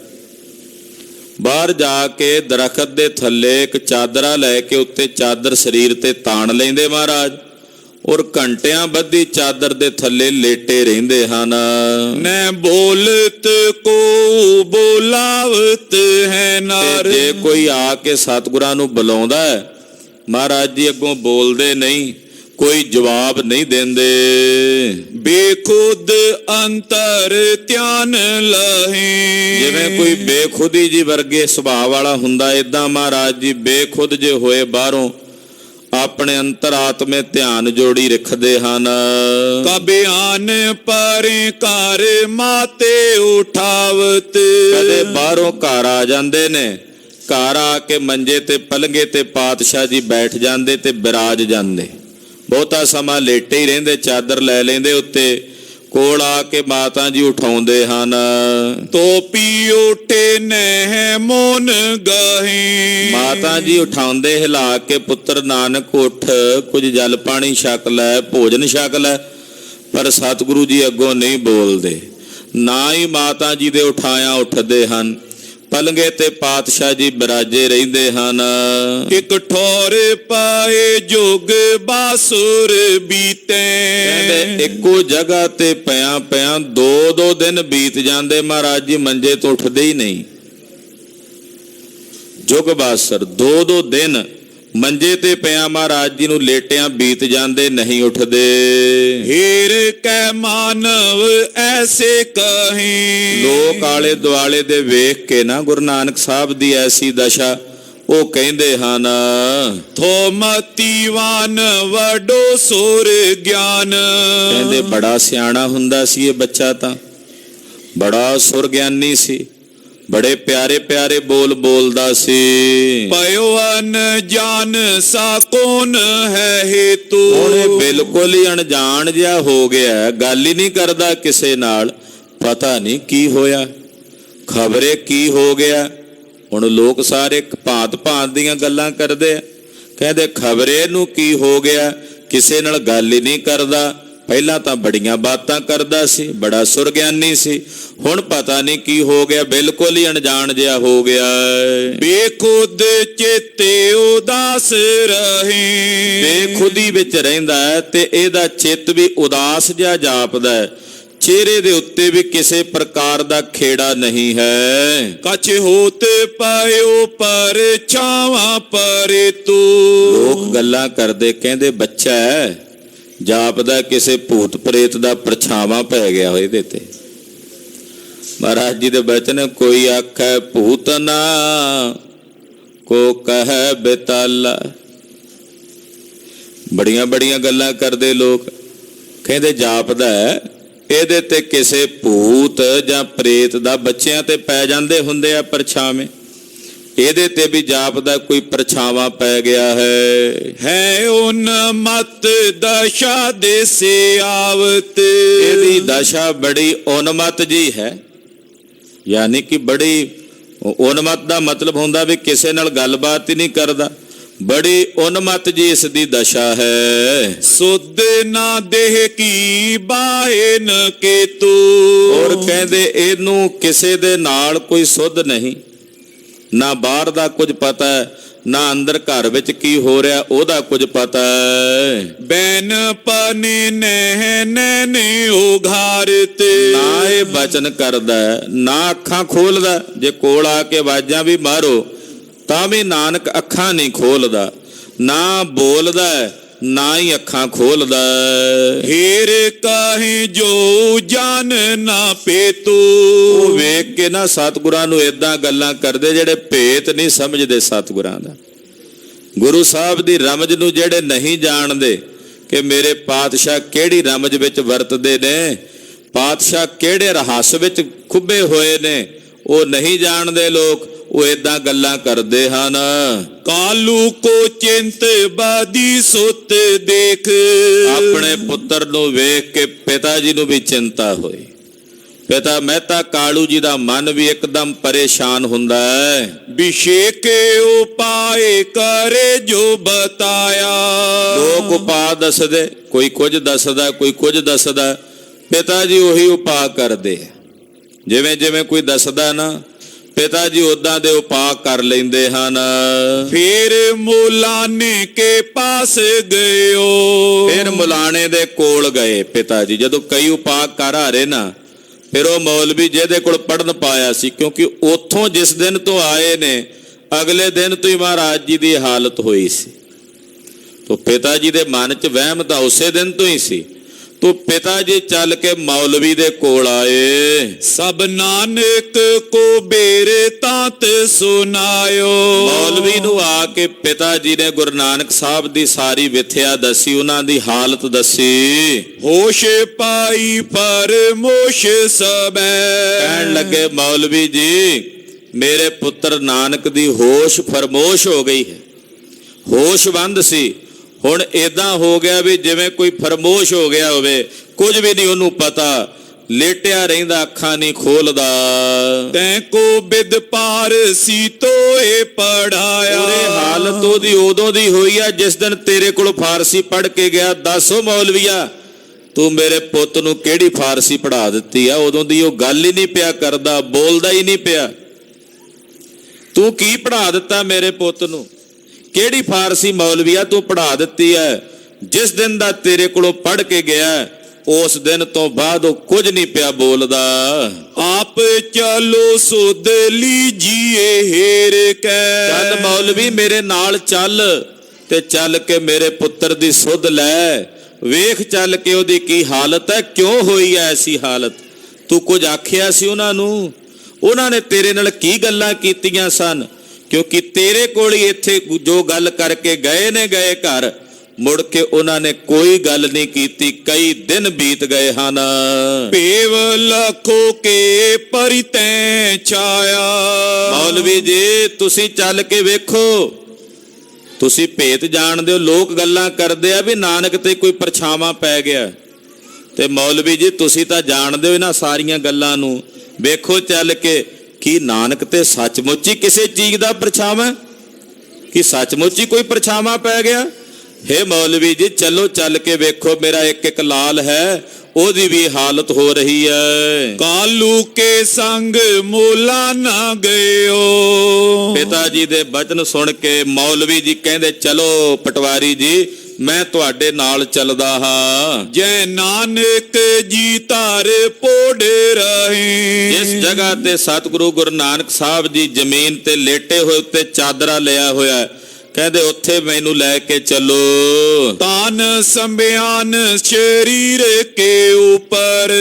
बाहर जाके दरखत दे थल्ले एक चादरा लैके उत्ते चादर शरीर ते ताण लेंदे महाराज, और घंटियां बद्धी चादर दे थल्ले लेटे रहिंदे हन। न बोलत को बोलावत है नार। जे कोई आके सतगुरां नूं बुलाउंदा है, महाराज जी अगों बोलदे नहीं, ਕੋਈ ਜਵਾਬ ਨਹੀਂ ਦਿੰਦੇ। ਬੇਖੁਦ ਅੰਤਰ ਧਿਆਨ ਲਹੇ। ਜਿਵੇਂ ਕੋਈ ਬੇਖੁਦੀ ਜੀ ਵਰਗੇ ਸੁਭਾਅ ਵਾਲਾ ਹੁੰਦਾ, ਏਦਾਂ ਮਹਾਰਾਜ ਜੀ ਬੇਖੁਦ ਜੇ ਹੋਏ ਬਾਹਰੋਂ ਆਪਣੇ ਅੰਤਰਾਤਮੇ ਧਿਆਨ ਜੋੜੀ ਰੱਖਦੇ ਹਨ। ਕਬਿਆਨ ਪਰੇ ਘਰ ਮਾਤੇ ਉਠਾਵਤ। ਕਦੇ ਬਾਹਰੋਂ ਘਰ ਆ ਜਾਂਦੇ ਨੇ, ਘਰ ਆ ਕੇ ਮੰਜੇ ਤੇ ਪਲੰਗੇ ਤੇ ਪਾਤਸ਼ਾਹ ਜੀ ਬੈਠ ਜਾਂਦੇ ਤੇ ਬਿਰਾਜ ਜਾਂਦੇ। ਬਹੁਤਾ ਸਮਾਂ ਲੇਟੇ ਹੀ ਰਹਿੰਦੇ, ਚਾਦਰ ਲੈ ਲੈਂਦੇ ਉੱਤੇ, ਕੋਲ ਆ ਕੇ ਮਾਤਾ ਜੀ ਉਠਾਉਂਦੇ ਹਨ। ਤੋਪੀ ਉਠੇ ਨਹਿ ਮੋਨ ਗਹੇ। ਮਾਤਾ ਜੀ ਉਠਾਉਂਦੇ ਹਿਲਾ ਕੇ, ਪੁੱਤਰ ਨਾਨਕ ਉੱਠ, ਕੁਝ ਜਲ ਪਾਣੀ ਛਕ ਲੈ, ਭੋਜਨ ਛਕ ਲੈ। ਪਰ ਸਤਿਗੁਰੂ ਜੀ ਅੱਗੋਂ ਨਹੀਂ ਬੋਲਦੇ, ਨਾ ਹੀ ਮਾਤਾ ਜੀ ਦੇ ਉਠਾਇਆ ਉੱਠਦੇ ਹਨ। ਪਲੰਗੇ ਤੇ ਪਾਤਸ਼ਾਹ ਜੀ ਬਿਰਾਜੇ ਰਹਿੰਦੇ ਹਨ। ਇੱਕ ਠੌਰ ਪਾਏ ਜੋਗ ਬਾਸੁਰ ਬੀਤੇ। ਕਹਿੰਦੇ ਇੱਕੋ ਜਗ੍ਹਾ ਤੇ ਪਿਆਂ ਪਿਆਂ 2-2 ਦਿਨ ਬੀਤ ਜਾਂਦੇ, ਮਹਾਰਾਜ ਜੀ ਮੰਜੇ ਤੋਂ ਉੱਠਦੇ ਹੀ ਨਹੀਂ। ਜੁਗ ਬਾਸਰ 2-2 ਦਿਨ ਮੰਜੇ ਤੇ ਪਿਆ ਮਹਾਰਾਜ ਜੀ ਨੂੰ ਲੇਟਿਆਂ ਬੀਤ ਜਾਂਦੇ, ਨਹੀਂ ਉੱਠਦੇ। ਹੀਰ ਕੈ ਮਾਨਵ ਐਸੇ ਕਹੇ। ਲੋਕ ਆਲੇ ਦੁਆਲੇ ਦੇ ਵੇਖ ਕੇ ਨਾ ਗੁਰੂ ਨਾਨਕ ਸਾਹਿਬ ਦੀ ਐਸੀ ਦਸ਼ਾ, ਉਹ ਕਹਿੰਦੇ ਹਨ, ਥੋਮਤੀਵਾਨ ਵਡੋ ਸੁਰ ਗਿਆਨ। ਕਹਿੰਦੇ ਬੜਾ ਸਿਆਣਾ ਹੁੰਦਾ ਸੀ ਇਹ ਬੱਚਾ, ਤਾਂ ਬੜਾ ਸੁਰ ਗਿਆਨੀ ਸੀ, ਬੜੇ ਪਿਆਰੇ ਪਿਆਰੇ ਬੋਲ ਬੋਲਦਾ ਸੀ। ਪਇਓ ਅਨਜਾਨ ਸਾ ਕੌਣ ਹੈ ਹੇਤੂ। ਉਹਨੇ ਬਿਲਕੁਲ ਹੀ ਅਣਜਾਣ ਜਿਹਾ ਹੋ ਗਿਆ, ਗੱਲ ਹੀ ਨਹੀਂ ਕਰਦਾ ਕਿਸੇ ਨਾਲ। ਪਤਾ ਨਹੀਂ ਕੀ ਹੋਇਆ, ਖਬਰੇ ਕੀ ਹੋ ਗਿਆ। ਹੁਣ ਲੋਕ ਸਾਰੇ ਭਾਂਤ ਭਾਂਤ ਦੀਆਂ ਗੱਲਾਂ ਕਰਦੇ ਆ। ਕਹਿੰਦੇ ਖਬਰੇ ਨੂੰ ਕੀ ਹੋ ਗਿਆ, ਕਿਸੇ ਨਾਲ ਗੱਲ ਹੀ ਨਹੀਂ ਕਰਦਾ। ਪਹਿਲਾਂ ਤਾਂ ਬੜੀਆਂ ਬਾਤਾਂ ਕਰਦਾ ਸੀ, ਬੜਾ ਸੁਰਗਿਆਨੀ ਸੀ, ਹੁਣ ਪਤਾ ਨਹੀਂ ਕੀ ਹੋ ਗਿਆ, ਬਿਲਕੁਲ ਹੀ ਅਣਜਾਣ ਜਿਹਾ ਹੋ ਗਿਆ। ਬੇਖੁਦ ਚੇਤੇ ਉਦਾਸ ਰਹੇ। ਬੇਖੁਦੀ ਵਿੱਚ ਰਹਿੰਦਾ ਤੇ ਇਹਦਾ ਚਿੱਤ ਵੀ ਉਦਾਸ ਜਿਹਾ ਜਾਪਦਾ ਹੈ। ਚਿਹਰੇ ਦੇ ਉੱਤੇ ਵੀ ਕਿਸੇ ਪ੍ਰਕਾਰ ਦਾ ਖੇੜਾ ਨਹੀਂ ਹੈ। ਕਛ ਹੋਤ ਪਾਇਓ ਪਰ ਛਾਵਾਂ ਪਰੇ ਤੂ। ਲੋਕ ਗੱਲਾਂ ਕਰਦੇ, ਕਹਿੰਦੇ ਬੱਚਾ ਹੈ, ਜਾਪਦਾ ਕਿਸੇ ਭੂਤ ਪ੍ਰੇਤ ਦਾ ਪਰਛਾਵਾਂ ਪੈ ਗਿਆ ਹੋਏ ਇਹਦੇ ਤੇ। ਮਹਾਰਾਜ ਜੀ ਦੇ ਬਚਨ, ਕੋਈ ਆਖੈ ਭੂਤ ਨਾ ਕੋ ਕਹੈ ਬੇਤਾਲਾ। ਬੜੀਆਂ ਬੜੀਆਂ ਗੱਲਾਂ ਕਰਦੇ ਲੋਕ, ਕਹਿੰਦੇ ਜਾਪਦਾ ਹੈ ਇਹਦੇ ਤੇ ਕਿਸੇ ਭੂਤ ਜਾਂ ਪ੍ਰੇਤ ਦਾ ਬੱਚਿਆਂ ਤੇ ਪੈ ਜਾਂਦੇ ਹੁੰਦੇ ਆ ਪਰਛਾਵੇਂ, ਇਹਦੇ ਤੇ ਵੀ ਜਾਪਦਾ ਕੋਈ ਪਰਛਾਵਾਂ ਪੈ ਗਿਆ ਹੈ। ਉਨਮਤ ਦਸ਼ਾ ਦੇਸੇ ਆਵਤ। ਇਹਦੀ ਦਸ਼ਾ ਬੜੀ ਉਨਮਤ ਜੀ ਹੈ, ਯਾਨੀ ਕਿ ਬੜੀ ਉਨਮਤ ਦਾ ਮਤਲਬ ਹੁੰਦਾ ਵੀ ਕਿਸੇ ਨਾਲ ਗੱਲਬਾਤ ਹੀ ਨਹੀਂ ਕਰਦਾ, ਬੜੀ ਉਨਮਤ ਜੀ ਇਸ ਦੀ ਦਸ਼ਾ ਹੈ। ਸੁਧ ਨਾ ਦੇਹ ਕੀ ਬਾਹਨ ਕੇਤੂ। ਔਰ ਕਹਿੰਦੇ ਇਹਨੂੰ ਕਿਸੇ ਦੇ ਨਾਲ ਕੋਈ ਸੁੱਧ ਨਹੀਂ, ਨਾ ਬਾਹਰ ਦਾ ਕੁਝ ਪਤਾ ਹੈ, ਨਾ ਅੰਦਰ ਘਰ ਵਿੱਚ ਕੀ ਹੋ ਰਿਹਾ ਉਹਦਾ ਕੁਝ ਪਤਾ ਹੈ। ਬੈਨ ਪਨੇ ਨਹਿ ਨੈਨੇ ਉਘਾਰਤ। ਨਾ ਇਹ ਬਚਨ ਕਰਦਾ, ਨਾ ਅੱਖਾਂ ਖੋਲਦਾ। ਜੇ ਕੋਲ ਆ ਕੇ ਆਵਾਜ਼ਾਂ ਵੀ ਮਾਰੋ ਤਾਂ ਵੀ ਨਾਨਕ ਅੱਖਾਂ ਨਹੀਂ ਖੋਲਦਾ, ਨਾ ਬੋਲਦਾ ਨਾ ਹੀ ਅੱਖਾਂ ਖੋਲਦਾ। ਹੀਰ ਕਾਹੇ ਜੋ ਜਾਨ ਨਾ ਪੇਤੂ। ਉਹ ਵੇਖ ਕੇ ਨਾ ਸਤਿਗੁਰਾਂ ਨੂੰ ਏਦਾਂ ਗੱਲਾਂ ਕਰਦੇ ਜਿਹੜੇ ਭੇਤ ਨਹੀਂ ਸਮਝਦੇ ਸਤਿਗੁਰਾਂ ਦਾ। ਗੁਰੂ ਸਾਹਿਬ ਦੀ ਰਮਜ ਨੂੰ ਜਿਹੜੇ ਨਹੀਂ ਜਾਣਦੇ ਕਿ ਮੇਰੇ ਪਾਤਸ਼ਾਹ ਕਿਹੜੀ ਰਮਜ ਵਿੱਚ ਵਰਤਦੇ ਨੇ, ਪਾਤਸ਼ਾਹ ਕਿਹੜੇ ਰਹੱਸ ਵਿੱਚ ਖੁੱਬੇ ਹੋਏ ਨੇ, ਉਹ ਨਹੀਂ ਜਾਣਦੇ ਲੋਕ, ਉਹ ਏਦਾਂ ਗੱਲਾਂ ਕਰਦੇ ਹਨ। ਕਾਲੂ ਕੋ ਚਿੰਤ ਬਾਦੀ ਸੁਤ ਦੇਖ। ਆਪਣੇ ਪੁੱਤਰ ਨੂੰ ਵੇਖ ਕੇ ਪਿਤਾ ਜੀ ਨੂੰ ਵੀ ਚਿੰਤਾ ਹੋਈ। ਪਿਤਾ ਮਹਿਤਾ ਕਾਲੂ ਜੀ ਦਾ ਮਨ ਵੀ ਇੱਕਦਮ ਪਰੇਸ਼ਾਨ ਹੁੰਦਾ ਹੈ। ਵਿਸ਼ੇਕ ਉਪਾਏ ਕਰੇ ਜੋ ਬਤਾਇਆ। ਲੋਕ ਉਪਾਅ ਦੱਸਦੇ, ਕੋਈ ਕੁਝ ਦੱਸਦਾ, ਕੋਈ ਕੁਝ ਦੱਸਦਾ, ਪਿਤਾ ਜੀ ਉਹੀ ਉਪਾਅ ਕਰਦੇ। ਜਿਵੇਂ ਜਿਵੇਂ ਕੋਈ ਦੱਸਦਾ ਨਾ, ਪਿਤਾ ਜੀ ਉਦਾਂ ਦੇ ਉਪਾਅ ਕਰ ਲੈਂਦੇ ਹਨ। ਫਿਰ ਮੁਲਾਨੇ ਕੇ ਪਾਸ ਗਇਓ। ਫਿਰ ਮੁਲਾਣੇ ਦੇ ਕੋਲ ਗਏ ਪਿਤਾ ਜੀ। ਜਦੋਂ ਕਈ ਉਪਾਅ ਕਰ ਹਾਰੇ ਨਾ, ਫਿਰ ਉਹ ਮੌਲਵੀ ਜਿਹਦੇ ਕੋਲ ਪੜਨ ਪਾਇਆ ਸੀ, ਕਿਉਂਕਿ ਉੱਥੋਂ ਜਿਸ ਦਿਨ ਤੋਂ ਆਏ ਨੇ ਅਗਲੇ ਦਿਨ ਤੋਂ ਹੀ ਮਹਾਰਾਜ ਜੀ ਦੀ ਹਾਲਤ ਹੋਈ ਸੀ। ਤੋ ਪਿਤਾ ਜੀ ਦੇ ਮਨ 'ਚ ਵਹਿਮ ਤਾਂ ਉਸੇ ਦਿਨ ਤੋਂ ਹੀ ਸੀ। ਤੋ ਪਿਤਾ ਜੀ ਚੱਲ ਕੇ ਮੌਲਵੀ ਦੇ ਕੋਲ ਆਏ। ਸਭ ਨਾਨਕ ਕੋ ਬੇਰੇ ਤਾਤ ਸੁਨਾਇਓ। ਮੌਲਵੀ ਨੂੰ ਆ ਕੇ ਪਿਤਾ ਜੀ ਨੇ ਗੁਰੂ ਨਾਨਕ ਸਾਹਿਬ ਦੀ ਸਾਰੀ ਵਿਥਿਆ ਦੱਸੀ, ਉਹਨਾਂ ਦੀ ਹਾਲਤ ਦੱਸੀ। ਹੋਸ਼ ਪਾਈ ਪਰਮੋਸ਼ ਸਬੈ। ਕਹਿਣ ਲੱਗੇ ਮੌਲਵੀ ਜੀ, ਮੇਰੇ ਪੁੱਤਰ ਨਾਨਕ ਦੀ ਹੋਸ਼ ਫਰਮੋਸ਼ ਹੋ ਗਈ ਹੈ। ਹੋਸ਼ਵੰਦ ਸੀ, ਹੁਣ ਏਦਾਂ ਹੋ ਗਿਆ ਵੀ ਜਿਵੇਂ ਕੋਈ ਫਰਮੋਸ਼ ਹੋ ਗਿਆ ਹੋਵੇ, ਕੁਝ ਵੀ ਨਹੀਂ ਉਹਨੂੰ ਪਤਾ, ਲੇਟਿਆ ਰਹਿੰਦਾ, ਅੱਖਾਂ ਨਹੀਂ ਖੋਲਦਾ। ਤੈਂ ਕੋ ਬਿਦ ਪਾਰਸੀ ਤੋਏ ਪੜਾਇਆ। ਉਹਦੇ ਹਾਲਤ ਉਹਦੀ ਉਦੋਂ ਦੀ ਹੋਈ ਆ ਜਿਸ ਦਿਨ ਤੇਰੇ ਕੋਲ ਫਾਰਸੀ ਪੜ੍ਹ ਕੇ ਗਿਆ। ਦੱਸੋ ਮੌਲਵੀਆ, ਤੂੰ ਮੇਰੇ ਪੁੱਤ ਨੂੰ ਕਿਹੜੀ ਫਾਰਸੀ ਪੜ੍ਹਾ ਦਿੱਤੀ ਆ? ਉਦੋਂ ਦੀ ਉਹ ਗੱਲ ਹੀ ਨਹੀਂ ਪਿਆ ਕਰਦਾ, ਬੋਲਦਾ ਹੀ ਨਹੀਂ ਪਿਆ। ਤੂੰ ਕੀ ਪੜ੍ਹਾ ਦਿੱਤਾ ਮੇਰੇ ਪੁੱਤ ਨੂੰ? ਕਿਹੜੀ ਫਾਰਸੀ ਮੌਲਵੀਆ ਤੂੰ ਪੜ੍ਹਾ ਦਿੱਤੀ ਹੈ? ਜਿਸ ਦਿਨ ਦਾ ਤੇਰੇ ਕੋਲੋਂ ਪੜ੍ਹ ਕੇ ਗਿਆ ਉਸ ਦਿਨ ਤੋਂ ਬਾਅਦ ਉਹ ਕੁਝ ਨਹੀਂ ਪਿਆ ਬੋਲਦਾ। ਆਪ ਚਲੋ ਸੁਧ ਲੀਜੀਏ ਹੇਰ ਕੈ। ਚੱਲ ਮੌਲਵੀ ਮੇਰੇ ਨਾਲ ਚੱਲ, ਤੇ ਚੱਲ ਕੇ ਮੇਰੇ ਪੁੱਤਰ ਦੀ ਸੁਧ ਲੈ, ਵੇਖ ਚੱਲ ਕੇ ਉਹਦੀ ਕੀ ਹਾਲਤ ਹੈ, ਕਿਉਂ ਹੋਈ ਹੈ ਐਸੀ ਹਾਲਤ। ਤੂੰ ਕੁਝ ਆਖਿਆ ਸੀ ਉਹਨਾਂ ਨੂੰ? ਉਹਨਾਂ ਨੇ ਤੇਰੇ ਨਾਲ ਕੀ ਗੱਲਾਂ ਕੀਤੀਆਂ ਸਨ? ਕਿਉਂਕਿ ਤੇਰੇ ਕੋਲ ਹੀ ਇੱਥੇ ਜੋ ਗੱਲ ਕਰਕੇ ਗਏ ਨੇ ਗਏ ਘਰ, ਮੁੜ ਕੇ ਉਹਨਾਂ ਨੇ ਕੋਈ ਗੱਲ ਨਹੀਂ ਕੀਤੀ। ਕਈ ਦਿਨ ਬੀਤ ਗਏ ਹਨ। ਭੇਵ ਲੱਖੋ ਕੇ ਪਰਿਤੈ ਛਾਇਆ। ਮੌਲਵੀ ਜੀ ਤੁਸੀਂ ਚੱਲ ਕੇ ਵੇਖੋ, ਤੁਸੀਂ ਭੇਤ ਜਾਣਦੇ ਹੋ। ਲੋਕ ਗੱਲਾਂ ਕਰਦੇ ਆ ਵੀ ਨਾਨਕ ਤੇ ਕੋਈ ਪਰਛਾਵਾਂ ਪੈ ਗਿਆ, ਤੇ ਮੌਲਵੀ ਜੀ ਤੁਸੀਂ ਤਾਂ ਜਾਣਦੇ ਹੋ ਇਹਨਾਂ ਸਾਰੀਆਂ ਗੱਲਾਂ ਨੂੰ। ਵੇਖੋ ਚੱਲ ਕੇ, ਕੀ ਨਾਨਕ ਤੇ ਸੱਚਮੁੱਚ ਹੀ ਕਿਸੇ ਚੀਜ਼ ਦਾ ਪਰਛਾਵਾਂ? ਕੀ ਸੱਚਮੁੱਚ ਹੀ ਕੋਈ ਪਰਛਾਵਾਂ ਪੈ ਗਿਆ? ਹੇ ਮੌਲਵੀ ਜੀ ਚਲੋ ਚੱਲ ਕੇ ਵੇਖੋ, ਮੇਰਾ ਇੱਕ ਇੱਕ ਲਾਲ ਹੈ, ਉਹਦੀ ਵੀ ਹਾਲਤ ਹੋ ਰਹੀ ਹੈ। ਕਾਲੂ ਕੇ ਸੰਗ ਮੋਲਾ ਨਾ ਗਇਓ। ਪਿਤਾ ਜੀ ਦੇ ਬਚਨ ਸੁਣ ਕੇ ਮੌਲਵੀ ਜੀ ਕਹਿੰਦੇ, ਚਲੋ ਪਟਵਾਰੀ ਜੀ ਮੈਂ ਤੁਹਾਡੇ ਨਾਲ ਚੱਲਦਾ ਹਾਂ। ਜੈ ਨਾਨਕ ਜੀ ਧਰ ਪੋੜ ਰਹੇ। ਜਿਸ ਜਗ੍ਹਾ ਤੇ ਸਤਿਗੁਰੂ ਗੁਰੂ ਨਾਨਕ ਸਾਹਿਬ ਜੀ ਜ਼ਮੀਨ ਤੇ ਲੇਟੇ ਹੋਏ, ਉੱਤੇ ਚਾਦਰਾ ਲਿਆ ਹੋਇਆ, ਕਹਿੰਦੇ ਉੱਥੇ ਮੈਨੂੰ ਲੈ ਕੇ ਚੱਲੋ। ਤਾਨ ਸੰਬਿਆਨ ਸ਼ਰੀਰ ਕੇ ਉਪਰ।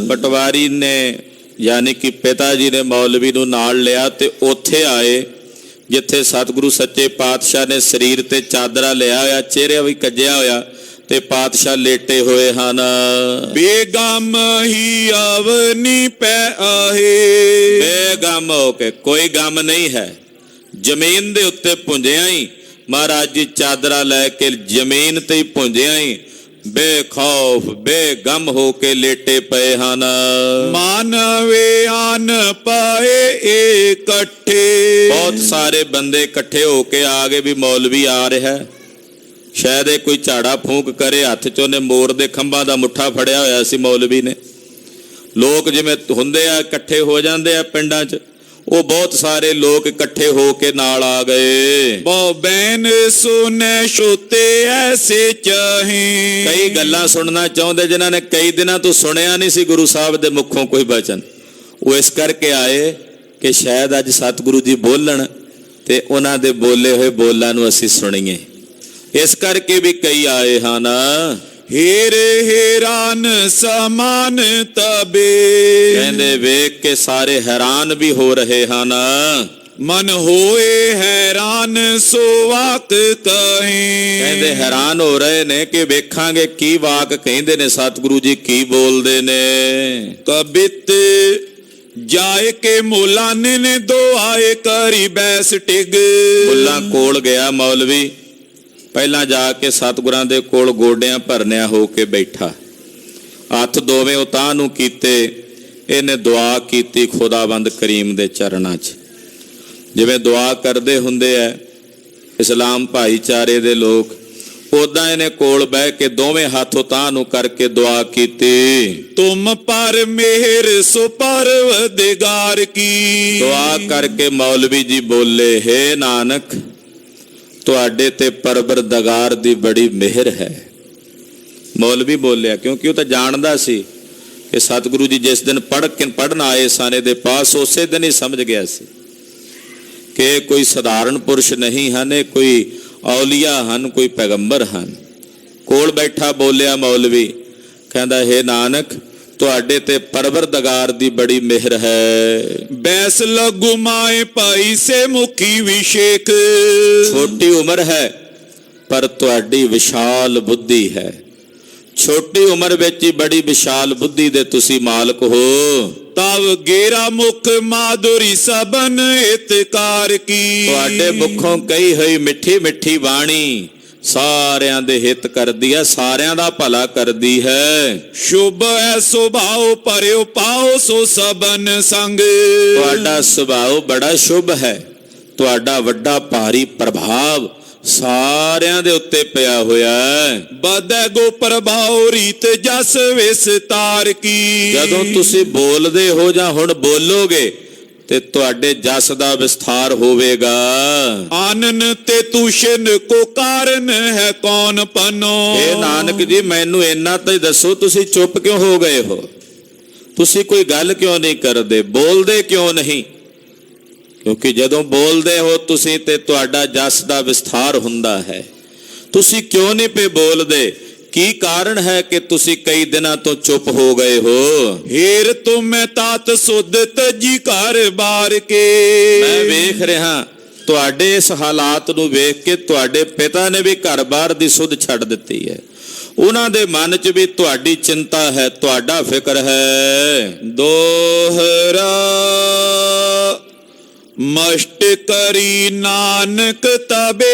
ਪਟਵਾਰੀ ਨੇ ਯਾਨੀ ਕਿ ਪਿਤਾ ਜੀ ਨੇ ਮੌਲਵੀ ਨੂੰ ਨਾਲ ਲਿਆ ਤੇ ਉੱਥੇ ਆਏ ਜਿੱਥੇ ਸਤਿਗੁਰੂ ਸੱਚੇ ਪਾਤਸ਼ਾਹ ਨੇ ਸਰੀਰ ਤੇ ਚਾਦਰਾ ਲਿਆ ਹੋਇਆ, ਚਿਹਰਾ ਵੀ ਕੱਜਿਆ ਹੋਇਆ, ਤੇ ਪਾਤਸ਼ਾਹ ਲੇਟੇ ਹੋਏ ਹਨ। ਬੇਗਮ ਹੀ ਅਵਨੀ ਪੈ ਆਹੇ। ਬੇਗਮ ਹੋ ਕੇ, ਕੋਈ ਗਮ ਨਹੀਂ ਹੈ, ਜ਼ਮੀਨ ਦੇ ਉੱਤੇ ਪੁੰਜਿਆ ਹੀ ਮਹਾਰਾਜ ਜੀ ਚਾਦਰਾ ਲੈ ਕੇ ਜ਼ਮੀਨ ਤੇ ਹੀ ਪੁੰਜਿਆ ਹੀ ਬੇਖੌਫ ਬੇਗਮ ਹੋ ਕੇ ਲੇਟੇ ਪਏ ਹਨ। ਮਾਨਵੇ ਆਨ ਪਾਏ ਇਕੱਠੇ। ਬਹੁਤ ਸਾਰੇ ਬੰਦੇ ਇਕੱਠੇ ਹੋ ਕੇ ਆ ਗਏ ਵੀ ਮੌਲਵੀ ਆ ਰਿਹਾ, ਸ਼ਾਇਦ ਇਹ ਕੋਈ ਝਾੜਾ ਫੂਕ ਕਰੇ। ਹੱਥ 'ਚ ਉਹਨੇ ਮੋਰ ਦੇ ਖੰਭਾਂ ਦਾ ਮੁੱਠਾ ਫੜਿਆ ਹੋਇਆ ਸੀ ਮੌਲਵੀ ਨੇ। ਲੋਕ ਜਿਵੇਂ ਹੁੰਦੇ ਆ ਇਕੱਠੇ ਹੋ ਜਾਂਦੇ ਆ ਪਿੰਡਾਂ 'ਚ, ਉਹ ਬਹੁਤ ਸਾਰੇ ਲੋਕ ਇਕੱਠੇ ਹੋ ਕੇ ਨਾਲ ਆ ਗਏ। ਬਹੁ ਬੈਨ ਸੁਨੇ ਛੋਤੇ ਐਸੇ ਚਾਹੇ। ਕਈ ਗੱਲਾਂ ਸੁਣਨਾ ਚਾਹੁੰਦੇ ਜਿਨ੍ਹਾਂ ਨੇ ਕਈ ਦਿਨਾਂ ਤੋਂ ਸੁਣਿਆ ਨਹੀਂ ਸੀ ਗੁਰੂ ਸਾਹਿਬ ਦੇ ਮੁਖੋਂ ਕੋਈ ਬਚਨ। ਉਹ ਇਸ ਕਰਕੇ ਆਏ ਕਿ ਸ਼ਾਇਦ ਅੱਜ ਸਤਿਗੁਰੂ ਜੀ ਬੋਲਣ ਤੇ ਉਹਨਾਂ ਦੇ ਬੋਲੇ ਹੋਏ ਬੋਲਾਂ ਨੂੰ ਅਸੀਂ ਸੁਣੀਏ, ਇਸ ਕਰਕੇ ਵੀ ਕਈ ਆਏ ਹਨ। ਹੇਰੇ ਹੈਰਾਨ ਸਮਾਨ ਤਬੇ। ਕਹਿੰਦੇ ਵੇਖ ਕੇ ਸਾਰੇ ਹੈਰਾਨ ਵੀ ਹੋ ਰਹੇ ਹਨ। ਮਨ ਹੋਏ ਹੈਰਾਨ ਸੋ ਵਾਕ ਕਹੇ। ਕਹਿੰਦੇ ਹੈਰਾਨ ਹੋ ਰਹੇ ਨੇ ਕਿ ਵੇਖਾਂਗੇ ਕੀ ਵਾਕ ਕਹਿੰਦੇ ਨੇ ਸਤਿਗੁਰੂ ਜੀ, ਕੀ ਬੋਲਦੇ ਨੇ। ਕਬਿਤ ਜਾਏ ਕੇ ਮੌਲਾਨੇ ਨੇ ਦੁਆਏ ਕਰੀ ਬੈਸ ਟਿਗ। ਮੁੱਲਾ ਕੋਲ ਗਿਆ ਮੌਲਵੀ, ਪਹਿਲਾਂ ਜਾ ਕੇ ਸਤਿਗੁਰਾਂ ਦੇ ਕੋਲ ਗੋਡਿਆਂ ਭਰਨਿਆ ਹੋ ਕੇ ਬੈਠਾ, ਹੱਥ ਦੋਵੇਂ ਉਤਾਂਹ ਨੂੰ ਕੀਤੇ। ਇਹਨੇ ਦੁਆ ਕੀਤੀ ਖੁਦਾਵੰਦ ਕਰੀਮ ਦੇ ਚਰਨਾਂ 'ਚ, ਜਿਵੇਂ ਦੁਆ ਕਰਦੇ ਹੁੰਦੇ ਐ ਇਸਲਾਮ ਭਾਈਚਾਰੇ ਦੇ ਲੋਕ, ਉਦਾਂ ਇਹਨੇ ਕੋਲ ਬਹਿ ਕੇ ਦੋਵੇਂ ਹੱਥ ਉਤਾਂਹ ਨੂੰ ਕਰਕੇ ਦੁਆ ਕੀਤੀ। ਤੁਮ ਪਰ ਮਿਹਰ ਸੋ ਪਰਵਦਗਾਰ ਕੀ। ਦੁਆ ਕਰਕੇ ਮੌਲਵੀ ਜੀ ਬੋਲੇ, ਹੇ ਨਾਨਕ ਤੁਹਾਡੇ ਤੇ ਪਰਵਰਦਗਾਰ ਦੀ ਬੜੀ ਮਿਹਰ ਹੈ। ਮੌਲਵੀ ਬੋਲਿਆ ਕਿਉਂਕਿ ਉਹ ਤਾਂ ਜਾਣਦਾ ਸੀ ਕਿ ਸਤਿਗੁਰੂ ਜੀ ਜਿਸ ਦਿਨ ਪੜ੍ਹਨ ਆਏ ਸਾਨੇ ਦੇ ਪਾਸ, ਉਸੇ ਦਿਨ ਹੀ ਸਮਝ ਗਿਆ ਸੀ ਕਿ ਕੋਈ ਸਧਾਰਨ ਪੁਰਸ਼ ਨਹੀਂ ਹਨ, ਇਹ ਕੋਈ ਔਲੀਆ ਹਨ, ਕੋਈ ਪੈਗੰਬਰ ਹਨ। ਕੋਲ ਬੈਠਾ ਬੋਲਿਆ ਮੌਲਵੀ, ਕਹਿੰਦਾ ਹੇ ਨਾਨਕ, ਤੁਹਾਡੇ ਤੇ ਪਰਵਰਦਗਾਰ ਦੀ ਬੜੀ ਮਿਹਰ ਹੈ। ਬੈਸ ਲਗੂ ਮਾਏ ਭਾਈ ਸੇ ਮੁਖੀ ਵਿਸ਼ੇਕ। ਛੋਟੀ ਉਮਰ ਹੈ ਪਰ ਤੁਹਾਡੀ ਵਿਸ਼ਾਲ ਬੁੱਧੀ ਹੈ। ਛੋਟੀ ਉਮਰ ਵਿੱਚ ਹੀ ਬੜੀ ਵਿਸ਼ਾਲ ਬੁੱਧੀ ਦੇ ਤੁਸੀਂ ਮਾਲਕ ਹੋ। ਤਵ ਗੇਰਾ ਮੁਖ ਮਾਧੁਰੀ ਸਬਨ ਹਿਤਕਾਰ ਕੀ। ਤੁਹਾਡੇ ਮੁਖੋਂ ਕਹੀ ਹੋਈ ਮਿੱਠੀ ਮਿੱਠੀ ਬਾਣੀ ਸਾਰਿਆਂ ਦੇ ਹਿੱਤ ਕਰਦੀ ਹੈ, ਸਾਰਿਆਂ ਦਾ ਭਲਾ ਕਰਦੀ ਹੈ। ਸ਼ੁਭ ਹੈ ਸੁਭਾਉ ਪਰਿਉ ਪਾਉ ਸੋ ਸਬਨ ਸੰਗ। ਤੁਹਾਡਾ ਸੁਭਾਅ ਬੜਾ ਸ਼ੁਭ ਹੈ, ਤੁਹਾਡਾ ਵੱਡਾ ਭਾਰੀ ਪ੍ਰਭਾਵ ਸਾਰਿਆਂ ਦੇ ਉੱਤੇ ਪਿਆ ਹੋਇਆ ਹੈ। ਬਦੈ ਗੋ ਪ੍ਰਭਾਉ ਰੀਤ ਜਸ ਵਿਸਤਾਰ ਕੀ। ਜਦੋਂ ਤੁਸੀਂ ਬੋਲਦੇ ਹੋ ਜਾਂ ਹੁਣ ਬੋਲੋਗੇ ਤੇ ਤੁਹਾਡੇ ਜਸ ਦਾ ਵਿਸਥਾਰ ਹੋਵੇਗਾ। ਆਨਨ ਤੇ ਤੂਸ਼ਨ ਕੋ ਕਾਰਨ ਹੈ ਕੌਣ ਪਨੋ। ਇਹ ਨਾਨਕ ਜੀ, ਮੈਨੂੰ ਇੰਨਾ ਤਾਂ ਹੀ ਦੱਸੋ, ਤੁਸੀਂ ਚੁੱਪ ਕਿਉਂ ਹੋ ਗਏ ਹੋ? ਤੁਸੀਂ ਕੋਈ ਗੱਲ ਕਿਉਂ ਨਹੀਂ ਕਰਦੇ? ਬੋਲਦੇ ਕਿਉਂ ਨਹੀਂ? ਕਿਉਂਕਿ ਜਦੋਂ ਬੋਲਦੇ ਹੋ ਤੁਸੀਂ ਤੇ ਤੁਹਾਡਾ ਜਸ ਦਾ ਵਿਸਥਾਰ ਹੁੰਦਾ ਹੈ। ਤੁਸੀਂ ਕਿਉਂ ਨਹੀਂ ਪਏ ਬੋਲਦੇ? ਕੀ ਕਾਰਨ ਹੈ ਕਿ ਤੁਸੀਂ ਕਈ ਦਿਨਾਂ ਤੋਂ ਚੁੱਪ ਹੋ ਗਏ ਹੋ? ਹੀਰ ਤੁਮੈ ਤਾਤ ਸੁਧ ਤਜੀ ਘਰ ਬਾਰ ਕੇ। ਮੈਂ ਵੇਖ ਰਿਹਾ ਤੁਹਾਡੇ ਇਸ ਹਾਲਾਤ ਨੂੰ ਵੇਖ ਕੇ ਤੁਹਾਡੇ ਪਿਤਾ ਨੇ ਵੀ ਘਰ-ਬਾਰ ਦੀ ਸੁਧ ਛੱਡ ਦਿੱਤੀ ਹੈ। ਉਹਨਾਂ ਦੇ ਮਨ 'ਚ ਵੀ ਤੁਹਾਡੀ ਚਿੰਤਾ ਹੈ, ਤੁਹਾਡਾ ਫਿਕਰ ਹੈ। ਦੋਹਰਾ ਮਸ਼ਟ ਕਰੀ ਨਾਨਕ ਤਬੇ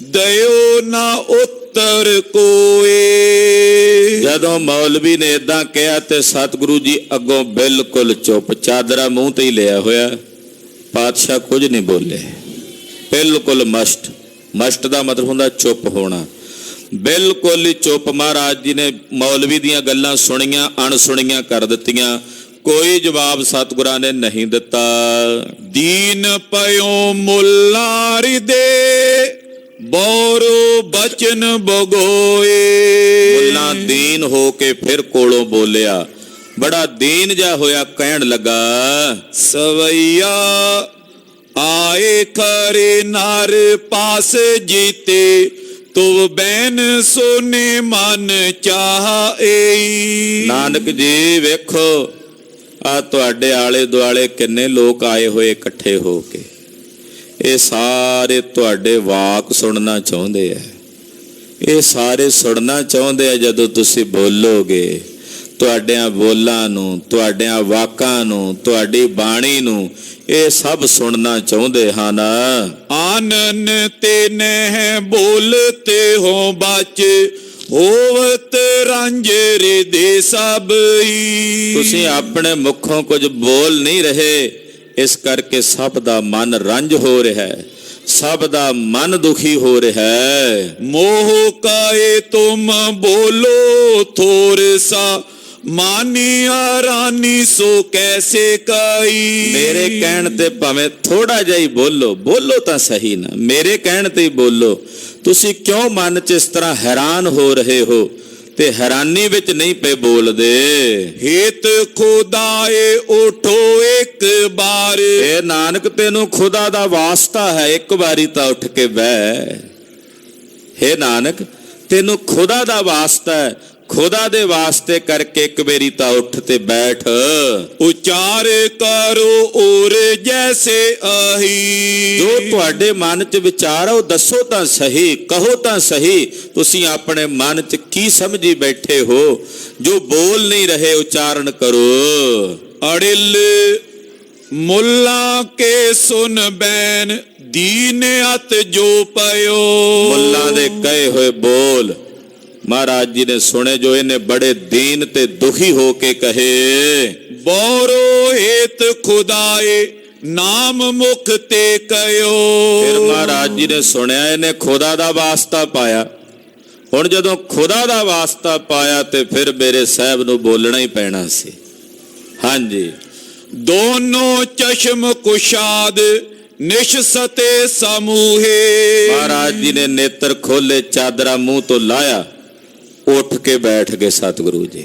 ਦਇਓ ਨਾ ਉੱਤਰ ਕੋਏ। ਜਦੋਂ ਮੌਲਵੀ ਨੇ ਇਦਾਂ ਕਿਹਾ ਤੇ ਸਤਿਗੁਰੂ ਜੀ ਅੱਗੋਂ ਬਿਲਕੁਲ ਚੁੱਪ, ਚਾਦਰਾ ਮੂੰਹ ਤੇ ਹੀ ਲਿਆ ਹੋਇਆ। ਪਾਤਸ਼ਾਹ ਕੁਝ ਨਹੀਂ ਬੋਲੇ, ਬਿਲਕੁਲ ਮਸ਼ਟ। ਮਸ਼ਟ ਦਾ ਮਤਲਬ ਹੁੰਦਾ ਚੁੱਪ ਹੋਣਾ, ਬਿਲਕੁਲ ਹੀ ਚੁੱਪ। ਮਹਾਰਾਜ ਜੀ ਨੇ ਮੌਲਵੀ ਦੀਆਂ ਗੱਲਾਂ ਸੁਣੀਆਂ, ਅਣਸੁਣੀਆਂ ਕਰ ਦਿੱਤੀਆਂ। ਕੋਈ ਜਵਾਬ ਸਤਿਗੁਰਾਂ ਨੇ ਨਹੀਂ ਦਿੱਤਾ। ਦੀਨ ਪਇਓ ਮੁੱਲਾ ਹਿਰਦੇ ਬੋਰੋ ਬਚਨ ਬਗੋਏ। ਮੁੱਲਾ ਦੀਨ ਹੋ ਕੇ ਫਿਰ ਕੋਲੋਂ ਬੋਲਿਆ, ਬੜਾ ਦੀਨ ਜਾ ਹੋਇਆ, ਕਹਿਣ ਲੱਗਾ ਸਵਈਆ ਆਏ ਖਰੇ ਨਰ ਪਾਸ ਜੀਤੇ ਤੁਵ ਬੈਨ ਸੋਨੇ ਮਨ ਚਾਹੇ। ਨਾਨਕ ਜੀ ਵੇਖੋ, ਆ ਤੁਹਾਡੇ ਆਲੇ ਦੁਆਲੇ ਕਿੰਨੇ ਲੋਕ ਆਏ ਹੋਏ ਇਕੱਠੇ ਹੋ ਕੇ। ਇਹ ਸਾਰੇ ਤੁਹਾਡੇ ਵਾਕ ਸੁਣਨਾ ਚਾਹੁੰਦੇ ਆ, ਇਹ ਸਾਰੇ ਸੁਣਨਾ ਚਾਹੁੰਦੇ ਆ ਜਦੋਂ ਤੁਸੀਂ ਬੋਲੋਗੇ। ਤੁਹਾਡਿਆਂ ਬੋਲਾਂ ਨੂੰ, ਤੁਹਾਡਿਆਂ ਵਾਕਾਂ ਨੂੰ, ਤੁਹਾਡੀ ਬਾਣੀ ਨੂੰ ਇਹ ਸਭ ਸੁਣਨਾ ਚਾਹੁੰਦੇ ਹਨ। ਆਨਨ ਤੇ ਨਹਿ ਬੋਲਤੇ ਹੋ ਬਚ ਹੋਵਤ ਰਾਂਝੇ ਦੇ ਸਭ ਹੀ। ਤੁਸੀਂ ਆਪਣੇ ਮੁਖੋਂ ਕੁਝ ਬੋਲ ਨਹੀਂ ਰਹੇ, ਇਸ ਕਰਕੇ ਸਭ ਦਾ ਮਨ ਰੰਜ ਹੋ ਰਿਹਾ ਹੈ, ਸਭ ਦਾ ਮਨ ਦੁਖੀ ਹੋ ਰਿਹਾ ਹੈ। ਮੋਹ ਕਾਏ ਤੁਮ ਬੋਲੋ ਥੋਰ ਸਾ ਮਾਨੀਆ ਰਾਨੀ ਸੋ ਕੈਸੇ ਕਾਈ। ਮੇਰੇ ਕਹਿਣ ਤੇ ਭਾਵੇਂ ਥੋੜਾ ਜਿਹਾ ਹੀ ਬੋਲੋ, ਬੋਲੋ ਤਾਂ ਸਹੀ ਨਾ, ਮੇਰੇ ਕਹਿਣ ਤੇ ਹੀ ਬੋਲੋ। ਤੁਸੀਂ ਕਿਉਂ ਮਨ 'ਚ ਇਸ ਤਰ੍ਹਾਂ ਹੈਰਾਨ ਹੋ ਰਹੇ ਹੋ ਤੇ ਹੈਰਾਨੀ ਵਿੱਚ ਨਹੀਂ ਪਏ ਬੋਲਦੇ? ਹੇਤ ਖੁਦਾਏ ਉਠੋ ਇੱਕ ਬਾਰ। ਇਹ ਨਾਨਕ, ਤੈਨੂੰ ਖੁਦਾ ਦਾ ਵਾਸਤਾ ਹੈ, ਇੱਕ ਵਾਰੀ ਤਾਂ ਉੱਠ ਕੇ ਬਹਿ। ਹੇ ਨਾਨਕ, ਤੈਨੂੰ ਖੁਦਾ ਦਾ ਵਾਸਤਾ ਹੈ, ਖੁਦਾ ਦੇ ਵਾਸਤੇ ਕਰਕੇ ਇੱਕ ਵਾਰੀ ਤਾਂ ਉੱਠ ਤੇ ਬੈਠ। ਉਚਾਰ ਕਰੋ ਔਰ ਜੈਸੇ ਆਹੀ। ਜੋ ਤੁਹਾਡੇ ਮਨ 'ਚ ਵਿਚਾਰ ਆ ਉਹ ਦੱਸੋ ਤਾਂ ਸਹੀ, ਕਹੋ ਤਾਂ ਸਹੀ। ਤੁਸੀਂ ਆਪਣੇ ਮਨ 'ਚ ਕੀ ਸਮਝੀ ਬੈਠੇ ਹੋ? ਜੋ ਬੋਲ ਨਹੀਂ ਰਹੇ ਉਚਾਰਨ ਕਰੋ। ਅੜਿਲ ਮੁੱਲਾ ਕੇ ਸੁਨ ਬੈਨ ਦੀਨ ਅਤ ਜੋ ਪਇਓ। ਮੁੱਲਾਂ ਦੇ ਕਹੇ ਹੋਏ ਬੋਲ ਮਹਾਰਾਜ ਜੀ ਨੇ ਸੁਣੇ, ਜੋ ਇਹਨੇ ਬੜੇ ਦੀਨ ਤੇ ਦੁਖੀ ਹੋ ਕੇ ਕਹੇ। ਬੋਰੋ ਹੇਤ ਖੁਦਾਏ ਨਾਮ ਮੁਖ ਤੇ ਕਯੋ। ਫਿਰ ਮਹਾਰਾਜ ਜੀ ਨੇ ਸੁਣਿਆ, ਇਹਨੇ ਖੁਦਾ ਦਾ ਵਾਸਤਾ ਪਾਇਆ। ਹੁਣ ਜਦੋਂ ਖੁਦਾ ਦਾ ਵਾਸਤਾ ਪਾਇਆ ਤੇ ਫਿਰ ਮੇਰੇ ਸਾਹਿਬ ਨੂੰ ਬੋਲਣਾ ਹੀ ਪੈਣਾ ਸੀ। ਹਾਂਜੀ, ਦੋਨੋਂ ਚਸ਼ਮ ਕੁਸ਼ਾਦ ਨਿਸ਼ਸਤੇ ਸਮੂਹੇ। ਮਹਾਰਾਜ ਜੀ ਨੇ ਨੇਤਰ ਖੋਲੇ, ਚਾਦਰਾ ਮੂੰਹ ਤੋਂ ਲਾਇਆ, ਉੱਠ ਕੇ ਬੈਠ ਗਏ ਸਤਿਗੁਰੂ ਜੀ।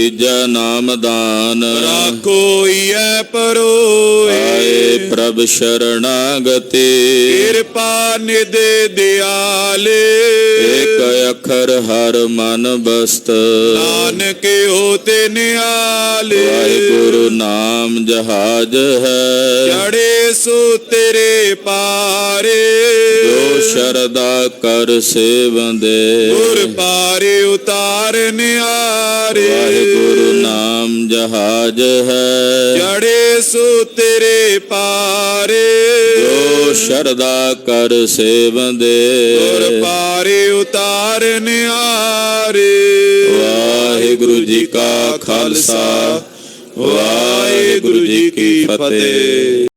ਦੀਜਾ ਨਾਮ ਦਾਨ। ਰਾਖੋ ਈਐ ਪਰੋਏ ਆਏ ਪ੍ਰਭ ਸ਼ਰਣਾਗਤੀ। ਕਿਰਪਾ ਨਿਧ ਦਿਆਲੇ ਏਕ ਅੱਖਰ ਹਰ ਮਨ ਬਸਤ। ਨਾਨਕ ਹੋਤੇ ਨਿਆਲੇ ਵਾਹਿਗੁਰੂ ਨਾਮ ਜਹਾਜ ਹੈ। ਚੜੇ ਸੋ ਤੇਰੇ ਪਾਰੇ ਜੋ ਸ਼ਰਦਾ ਕਰ ਸੇਵੰਦੇ। ਗੁਰ ਪਾਰੇ ਉਤਾਰ ਨਿਆਰੇ ਵਾਹਿਗੁਰੂ ਨਾਮ ਜਹਾਜ ਹੈ। ਚੜੇ ਸੋ ਤੇਰੇ ਪਾਰੇ ਜੋ ਸ਼ਰਦਾ ਕਰ ਸੇਵੰਦੇ। ਗੁਰ ਪਾਰੇ ਉਤਾਰ ਨਿਆਰੇ। ਵਾਹਿਗੁਰੂ ਜੀ ਕਾ ਖਾਲਸਾ ਵਾਹਿਗੁਰੂ ਜੀ ਕੀ ਫਤਿਹ।